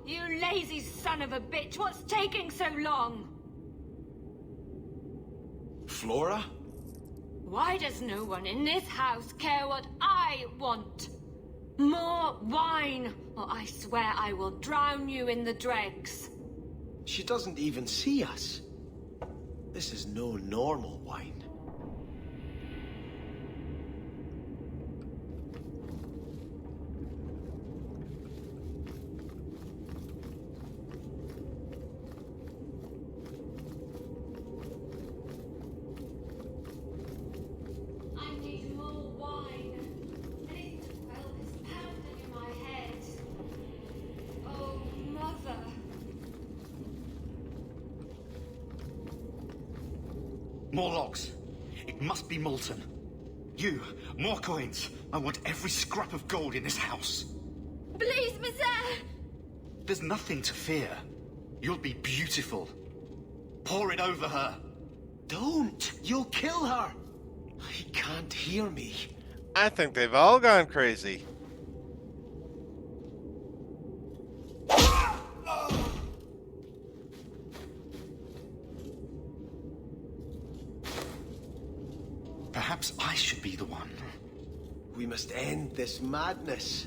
You lazy son of a bitch! What's taking so long? Flora? Why does no one in this house care what I want? More wine, or I swear I will drown you in the dregs. She doesn't even see us. This is no normal wine. I need more wine. And it's pounding in my head. Oh, mother. More logs. It must be molten. You, more coins. I want every scrap of gold in this house. Please, Mister! There's nothing to fear. You'll be beautiful. Pour it over her. Don't! You'll kill her! He can't hear me. I think they've all gone crazy. Perhaps I should be the one. We must end this madness.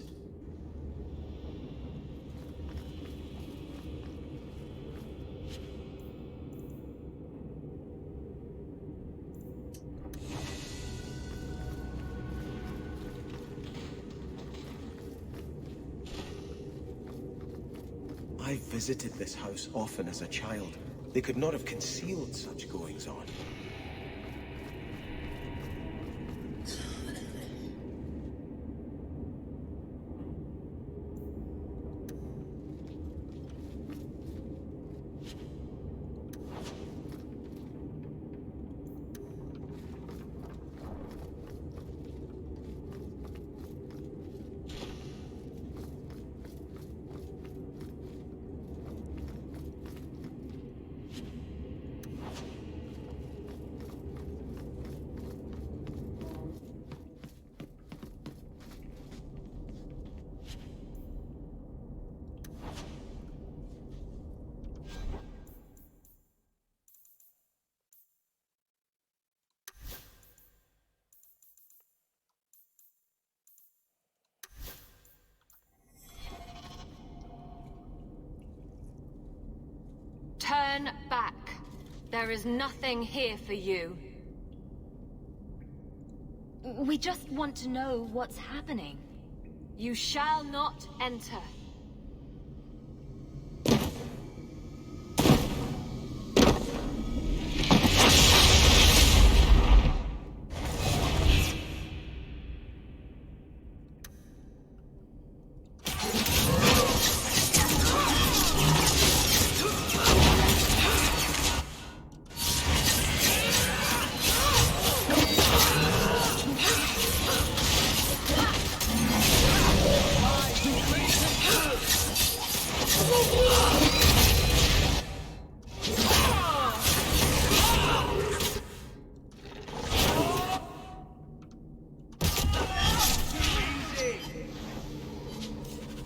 I visited this house often as a child. They could not have concealed such goings-on. Turn back. There is nothing here for you. We just want to know what's happening. You shall not enter.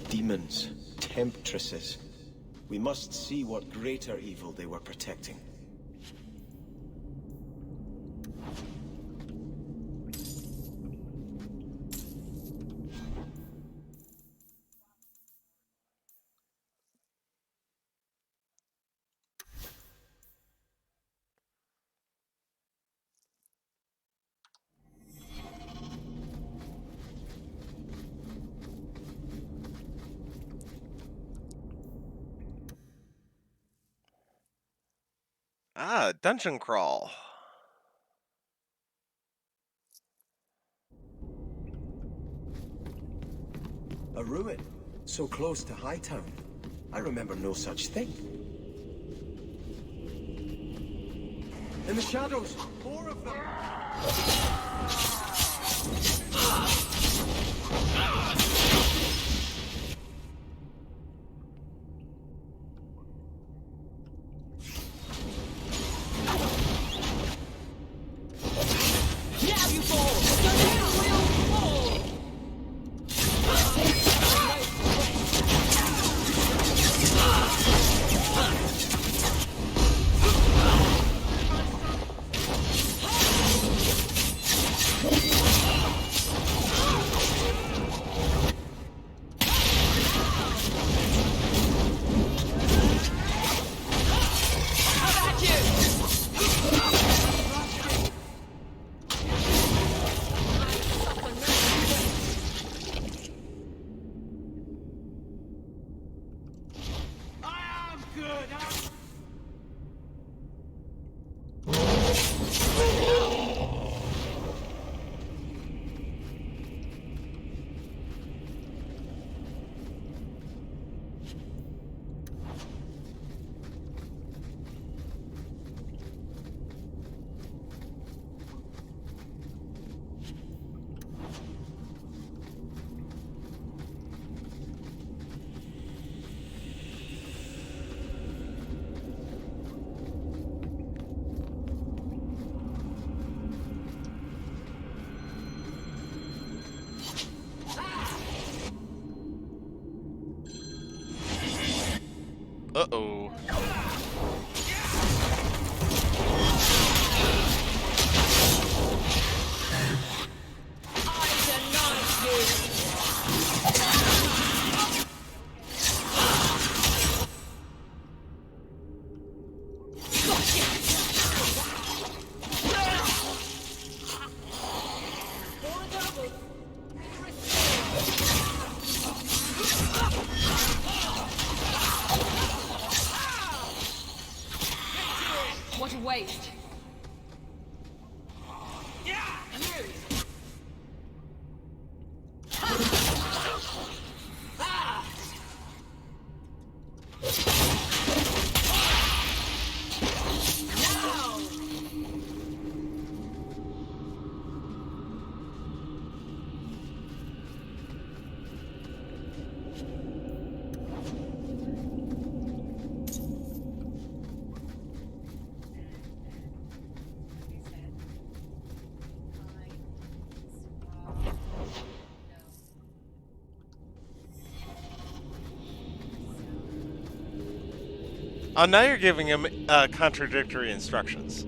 Demons, temptresses. We must see what greater evil they were protecting. Ah, dungeon crawl. A ruin, so close to Hightown. I remember no such thing. In the shadows, more of them! good, huh? Uh-oh. What a waste. Oh, now you're giving him contradictory instructions.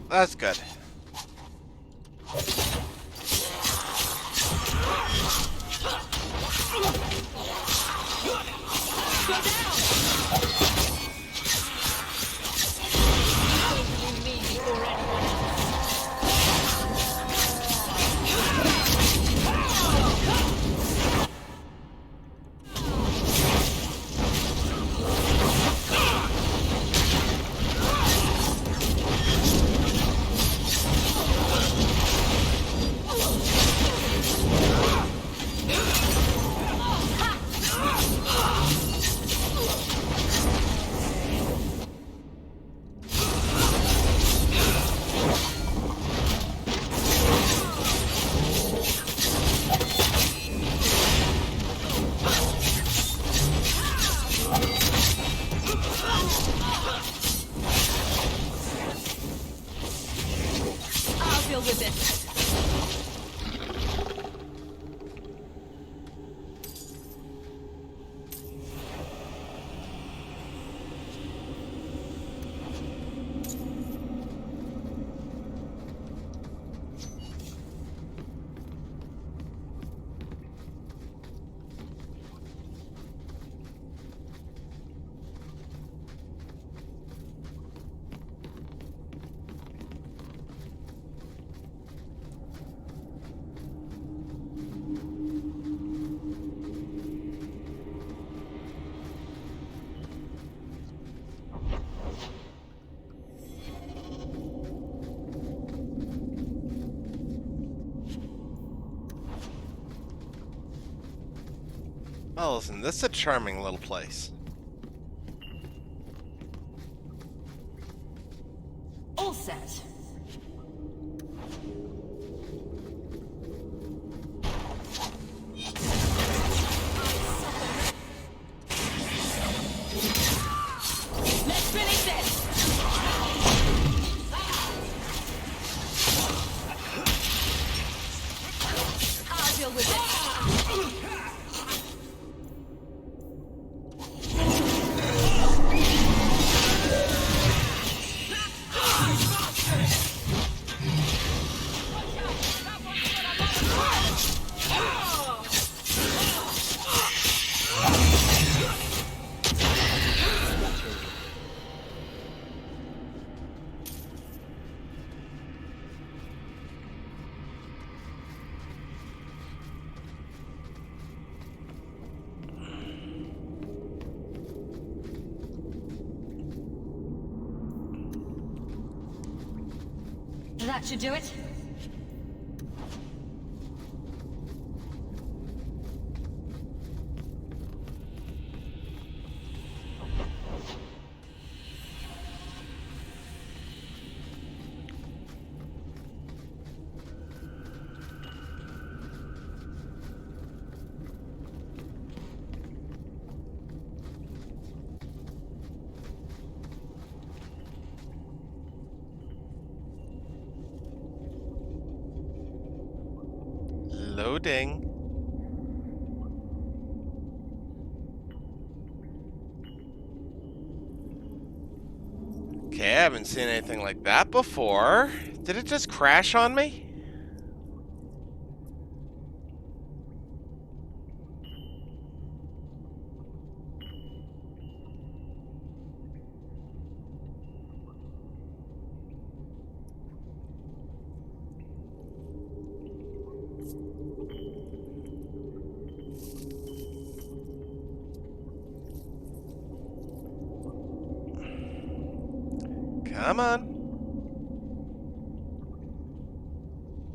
That's good. I'll deal with it. Well, listen, this is a charming little place. All set. That should do it. Loading. Okay, I haven't seen anything like that before. Did it just crash on me? Come on.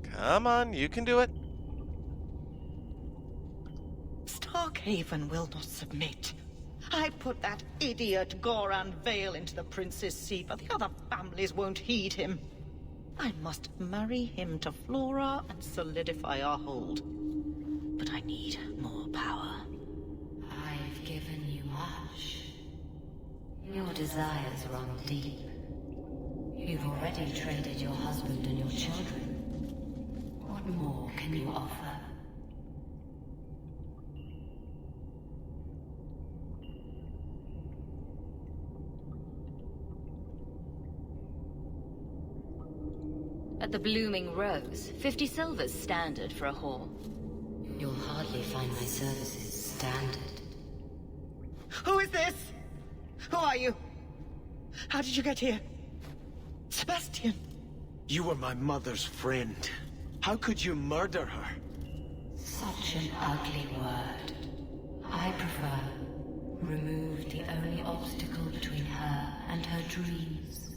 Come on, you can do it. Starkhaven will not submit. I put that idiot Goran Vale into the Prince's seat, but the other families won't heed him. I must marry him to Flora and solidify our hold. But I need more power. I've given you much. Your desires run deep. You've already traded your husband and your children. What more can you offer? At the Blooming Rose, 50 silver's standard for a hall. You'll hardly find my services standard. Who is this? Who are you? How did you get here? Sebastian! You were my mother's friend. How could you murder her? Such an ugly word. I prefer remove the only obstacle between her and her dreams.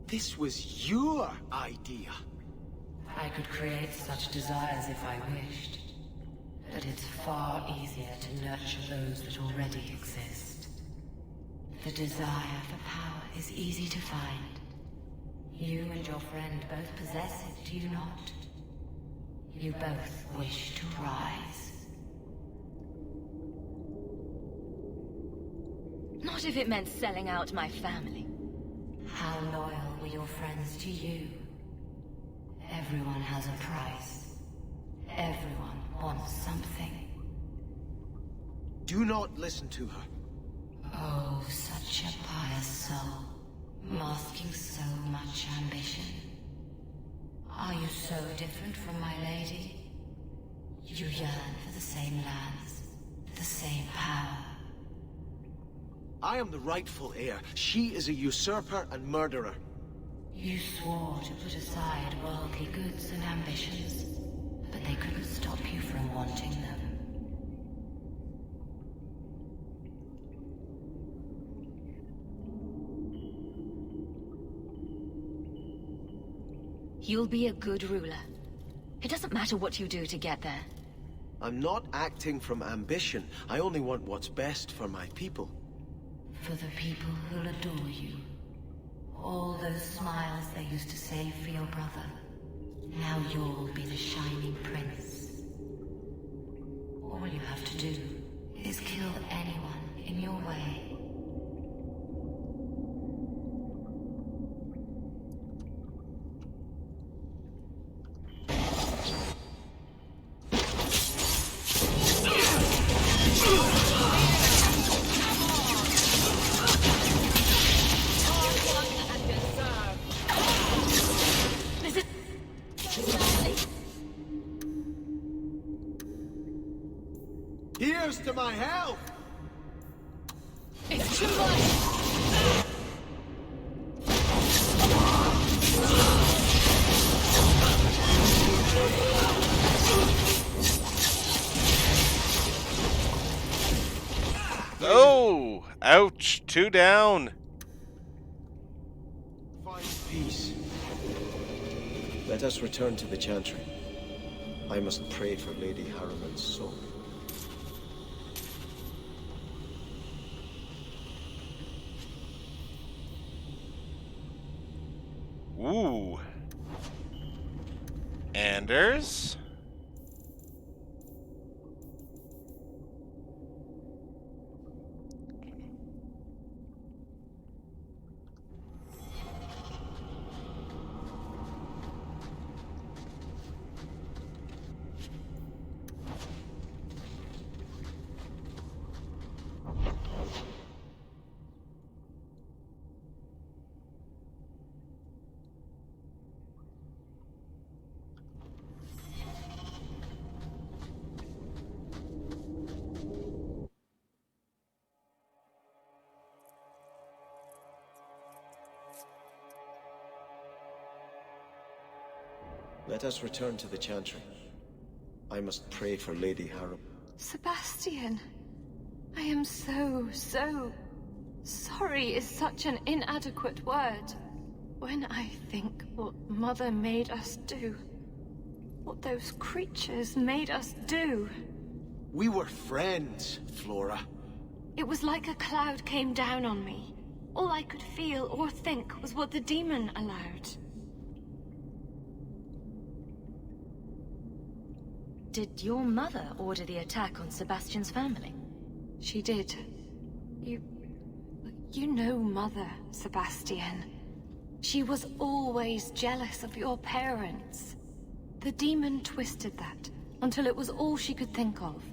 This was your idea. I could create such desires if I wished. But it's far easier to nurture those that already exist. The desire for power is easy to find. You and your friend both possess it, do you not? You both wish to rise. Not if it meant selling out my family. How loyal were your friends to you? Everyone has a price. Everyone wants something. Do not listen to her. Oh, such a pious soul, masking so much ambition. Are you so different from my lady? You yearn for the same lands, the same power. I am the rightful heir. She is a usurper and murderer. You swore to put aside worldly goods and ambitions, but they couldn't stop you from wanting them. You'll be a good ruler. It doesn't matter what you do to get there. I'm not acting from ambition. I only want what's best for my people. For the people who'll adore you. All those smiles they used to save for your brother. Now you'll be the shining prince. All you have to do is kill anyone in your way. Here's to my health! It's too much! Oh! Ouch! 2 down! Find peace. Let us return to the Chantry. I must pray for Lady Harriman's soul. Ooh. Anders. Let us return to the Chantry. I must pray for Lady Harriman. Sebastian, I am so sorry is such an inadequate word. When I think what Mother made us do, what those creatures made us do. We were friends, Flora. It was like a cloud came down on me. All I could feel or think was what the demon allowed. Did your mother order the attack on Sebastian's family? She did. You know Mother, Sebastian. She was always jealous of your parents. The demon twisted that until it was all she could think of.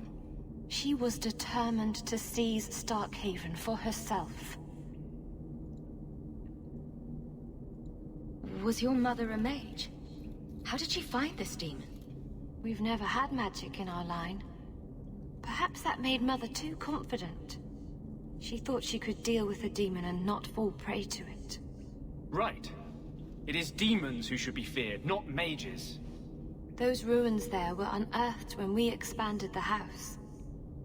She was determined to seize Starkhaven for herself. Was your mother a mage? How did she find this demon? We've never had magic in our line. Perhaps that made Mother too confident. She thought she could deal with the demon and not fall prey to it. Right. It is demons who should be feared, not mages. Those ruins there were unearthed when we expanded the house.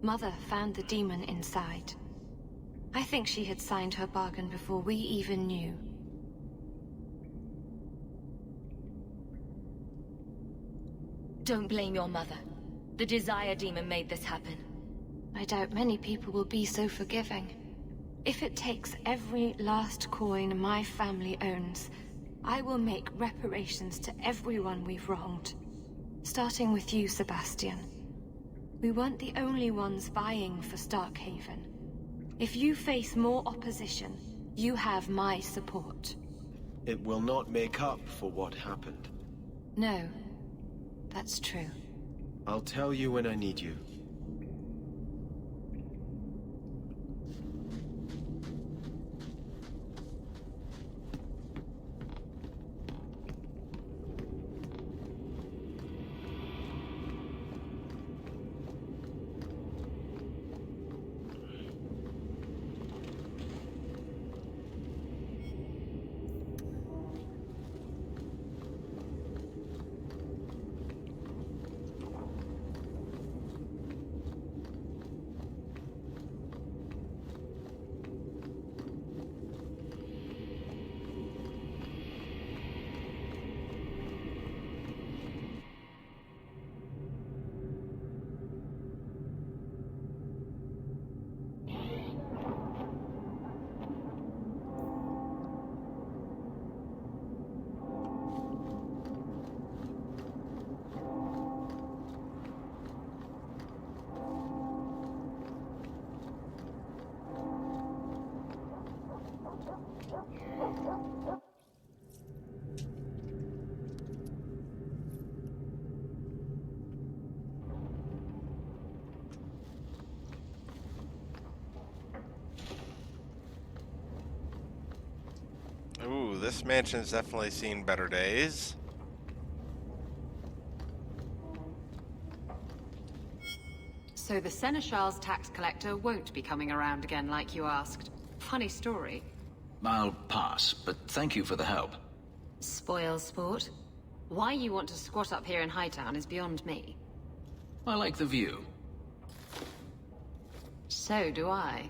Mother found the demon inside. I think she had signed her bargain before we even knew. Don't blame your mother. The Desire Demon made this happen. I doubt many people will be so forgiving. If it takes every last coin my family owns, I will make reparations to everyone we've wronged. Starting with you, Sebastian. We weren't the only ones vying for Starkhaven. If you face more opposition, you have my support. It will not make up for what happened. No. That's true. I'll tell you when I need you. Ooh, this mansion's definitely seen better days. So the Seneschal's tax collector won't be coming around again like you asked. Funny story. I'll pass, but thank you for the help. Spoil sport. Why you want to squat up here in Hightown is beyond me. I like the view. So do I.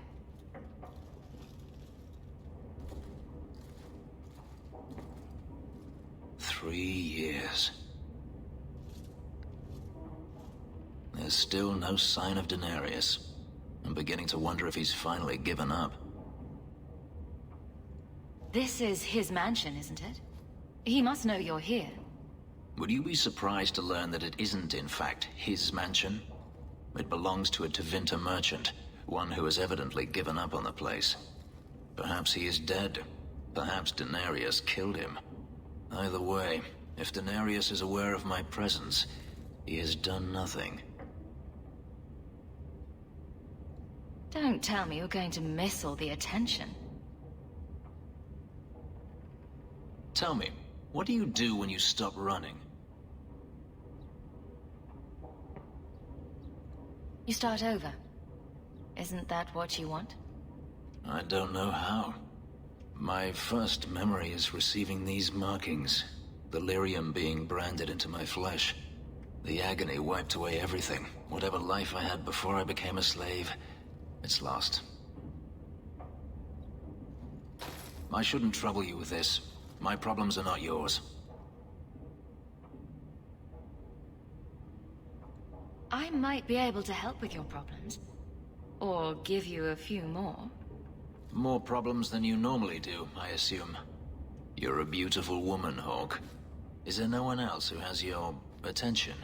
3 years. There's still no sign of Denarius. I'm beginning to wonder if he's finally given up. This is his mansion, isn't it? He must know you're here. Would you be surprised to learn that it isn't, in fact, his mansion? It belongs to a Tevinter merchant, one who has evidently given up on the place. Perhaps he is dead. Perhaps Denarius killed him. Either way, if Denarius is aware of my presence, he has done nothing. Don't tell me you're going to miss all the attention. Tell me, what do you do when you stop running? You start over. Isn't that what you want? I don't know how. My first memory is receiving these markings. The lyrium being branded into my flesh. The agony wiped away everything. Whatever life I had before I became a slave, it's lost. I shouldn't trouble you with this. My problems are not yours. I might be able to help with your problems. Or give you a few more. More problems than you normally do, I assume. You're a beautiful woman, Hawke. Is there no one else who has your attention?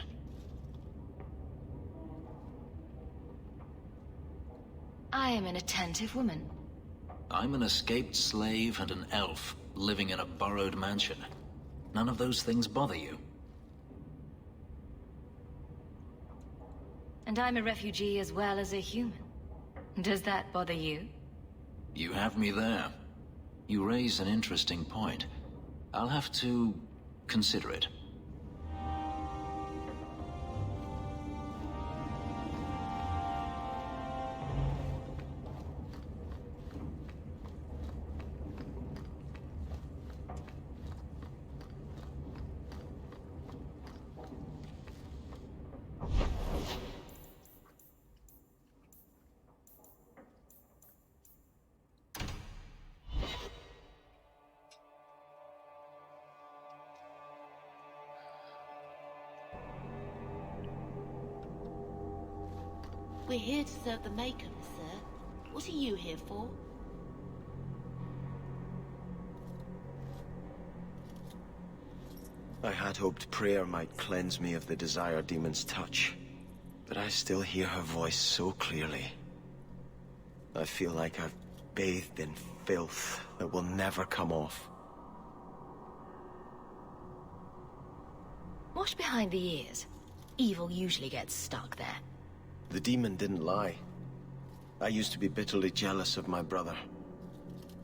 I am an attentive woman. I'm an escaped slave and an elf, living in a borrowed mansion. None of those things bother you. And I'm a refugee as well as a human. Does that bother you? You have me there. You raise an interesting point. I'll have to consider it. We're here to serve the Maker, sir. What are you here for? I had hoped prayer might cleanse me of the Desire Demon's touch, but I still hear her voice so clearly. I feel like I've bathed in filth that will never come off. Wash behind the ears. Evil usually gets stuck there. The demon didn't lie. I used to be bitterly jealous of my brother.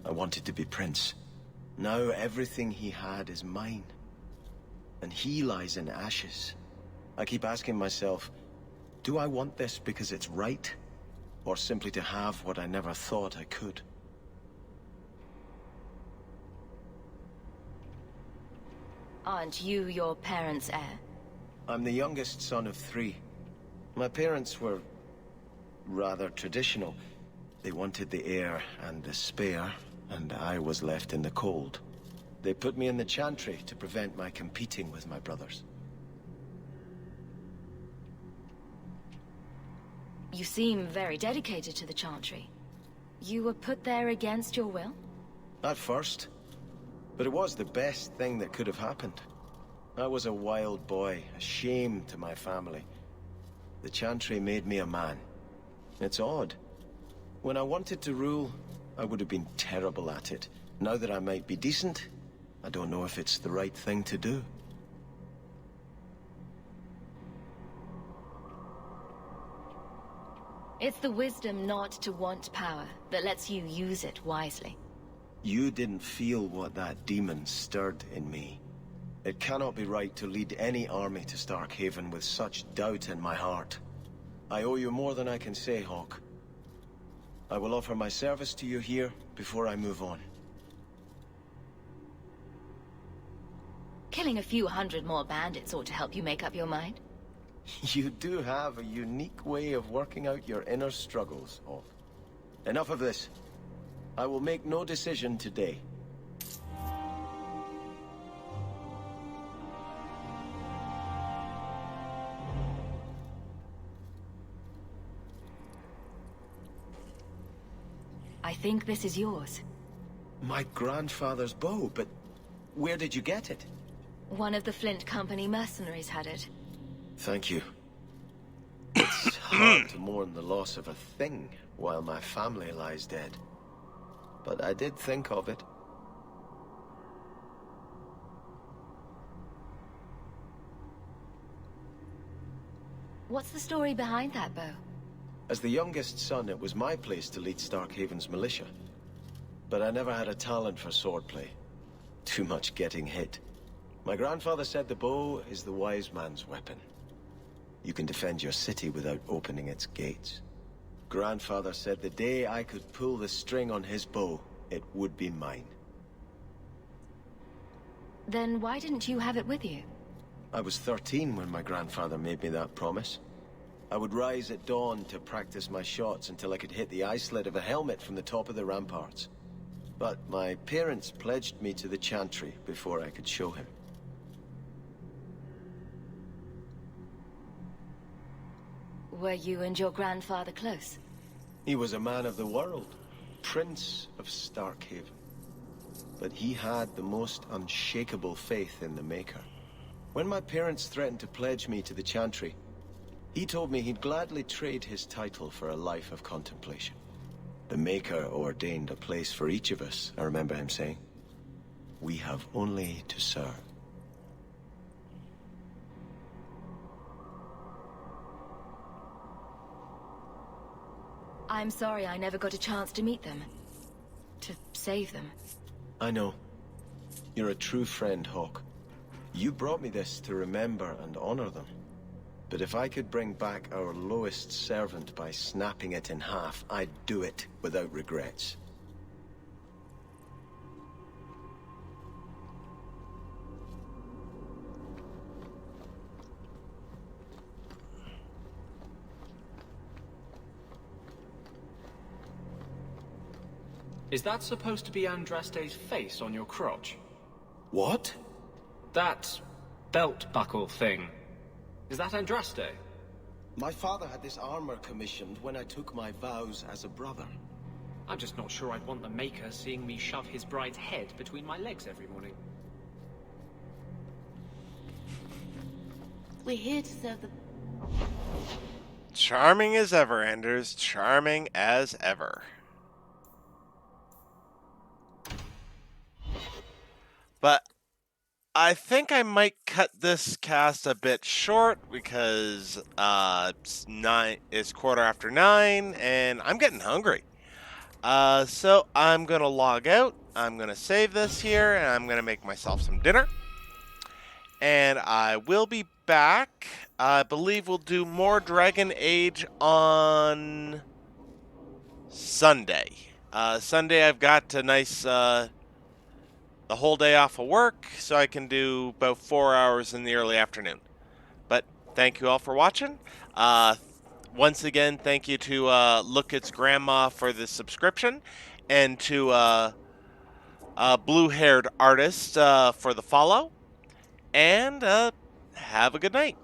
I wanted to be prince. Now everything he had is mine. And he lies in ashes. I keep asking myself, do I want this because it's right? Or simply to have what I never thought I could? Aren't you your parents' heir? I'm the youngest son of 3. My parents were rather traditional. They wanted the heir and the spare, and I was left in the cold. They put me in the Chantry to prevent my competing with my brothers. You seem very dedicated to the Chantry. You were put there against your will? At first. But it was the best thing that could have happened. I was a wild boy, a shame to my family. The Chantry made me a man. It's odd. When I wanted to rule, I would have been terrible at it. Now that I might be decent, I don't know if it's the right thing to do. It's the wisdom not to want power that lets you use it wisely. You didn't feel what that demon stirred in me. It cannot be right to lead any army to Starkhaven with such doubt in my heart. I owe you more than I can say, Hawke. I will offer my service to you here before I move on. Killing a few hundred more bandits ought to help you make up your mind. You do have a unique way of working out your inner struggles, Hawke. Enough of this. I will make no decision today. I think this is yours. My grandfather's bow, but where did you get it? One of the Flint Company mercenaries had it. Thank you. It's hard to mourn the loss of a thing while my family lies dead. But I did think of it. What's the story behind that bow? As the youngest son, it was my place to lead Starkhaven's militia. But I never had a talent for swordplay. Too much getting hit. My grandfather said the bow is the wise man's weapon. You can defend your city without opening its gates. Grandfather said the day I could pull the string on his bow, it would be mine. Then why didn't you have it with you? I was 13 when my grandfather made me that promise. I would rise at dawn to practice my shots until I could hit the eye slit of a helmet from the top of the ramparts. But my parents pledged me to the Chantry before I could show him. Were you and your grandfather close? He was a man of the world, Prince of Starkhaven. But he had the most unshakable faith in the Maker. When my parents threatened to pledge me to the Chantry, he told me he'd gladly trade his title for a life of contemplation. The Maker ordained a place for each of us, I remember him saying. We have only to serve. I'm sorry I never got a chance to meet them. To save them. I know. You're a true friend, Hawke. You brought me this to remember and honor them. But if I could bring back our lowest servant by snapping it in half, I'd do it without regrets. Is that supposed to be Andraste's face on your crotch? What? That belt buckle thing. Is that Andraste? My father had this armor commissioned when I took my vows as a brother. I'm just not sure I'd want the Maker seeing me shove his bride's head between my legs every morning. We're here to serve the... Charming as ever, Anders. Charming as ever. But I think I might cut this cast a bit short because it's 9:15 and I'm getting hungry. So I'm gonna log out. I'm gonna save this here and I'm gonna make myself some dinner. And I will be back. I believe we'll do more Dragon Age on Sunday. Sunday I've got a nice the whole day off of work, so I can do about 4 hours in the early afternoon. But thank you all for watching. Once again, thank you to Look It's Grandma for the subscription, and to Blue Haired Artist for the follow. And have a good night.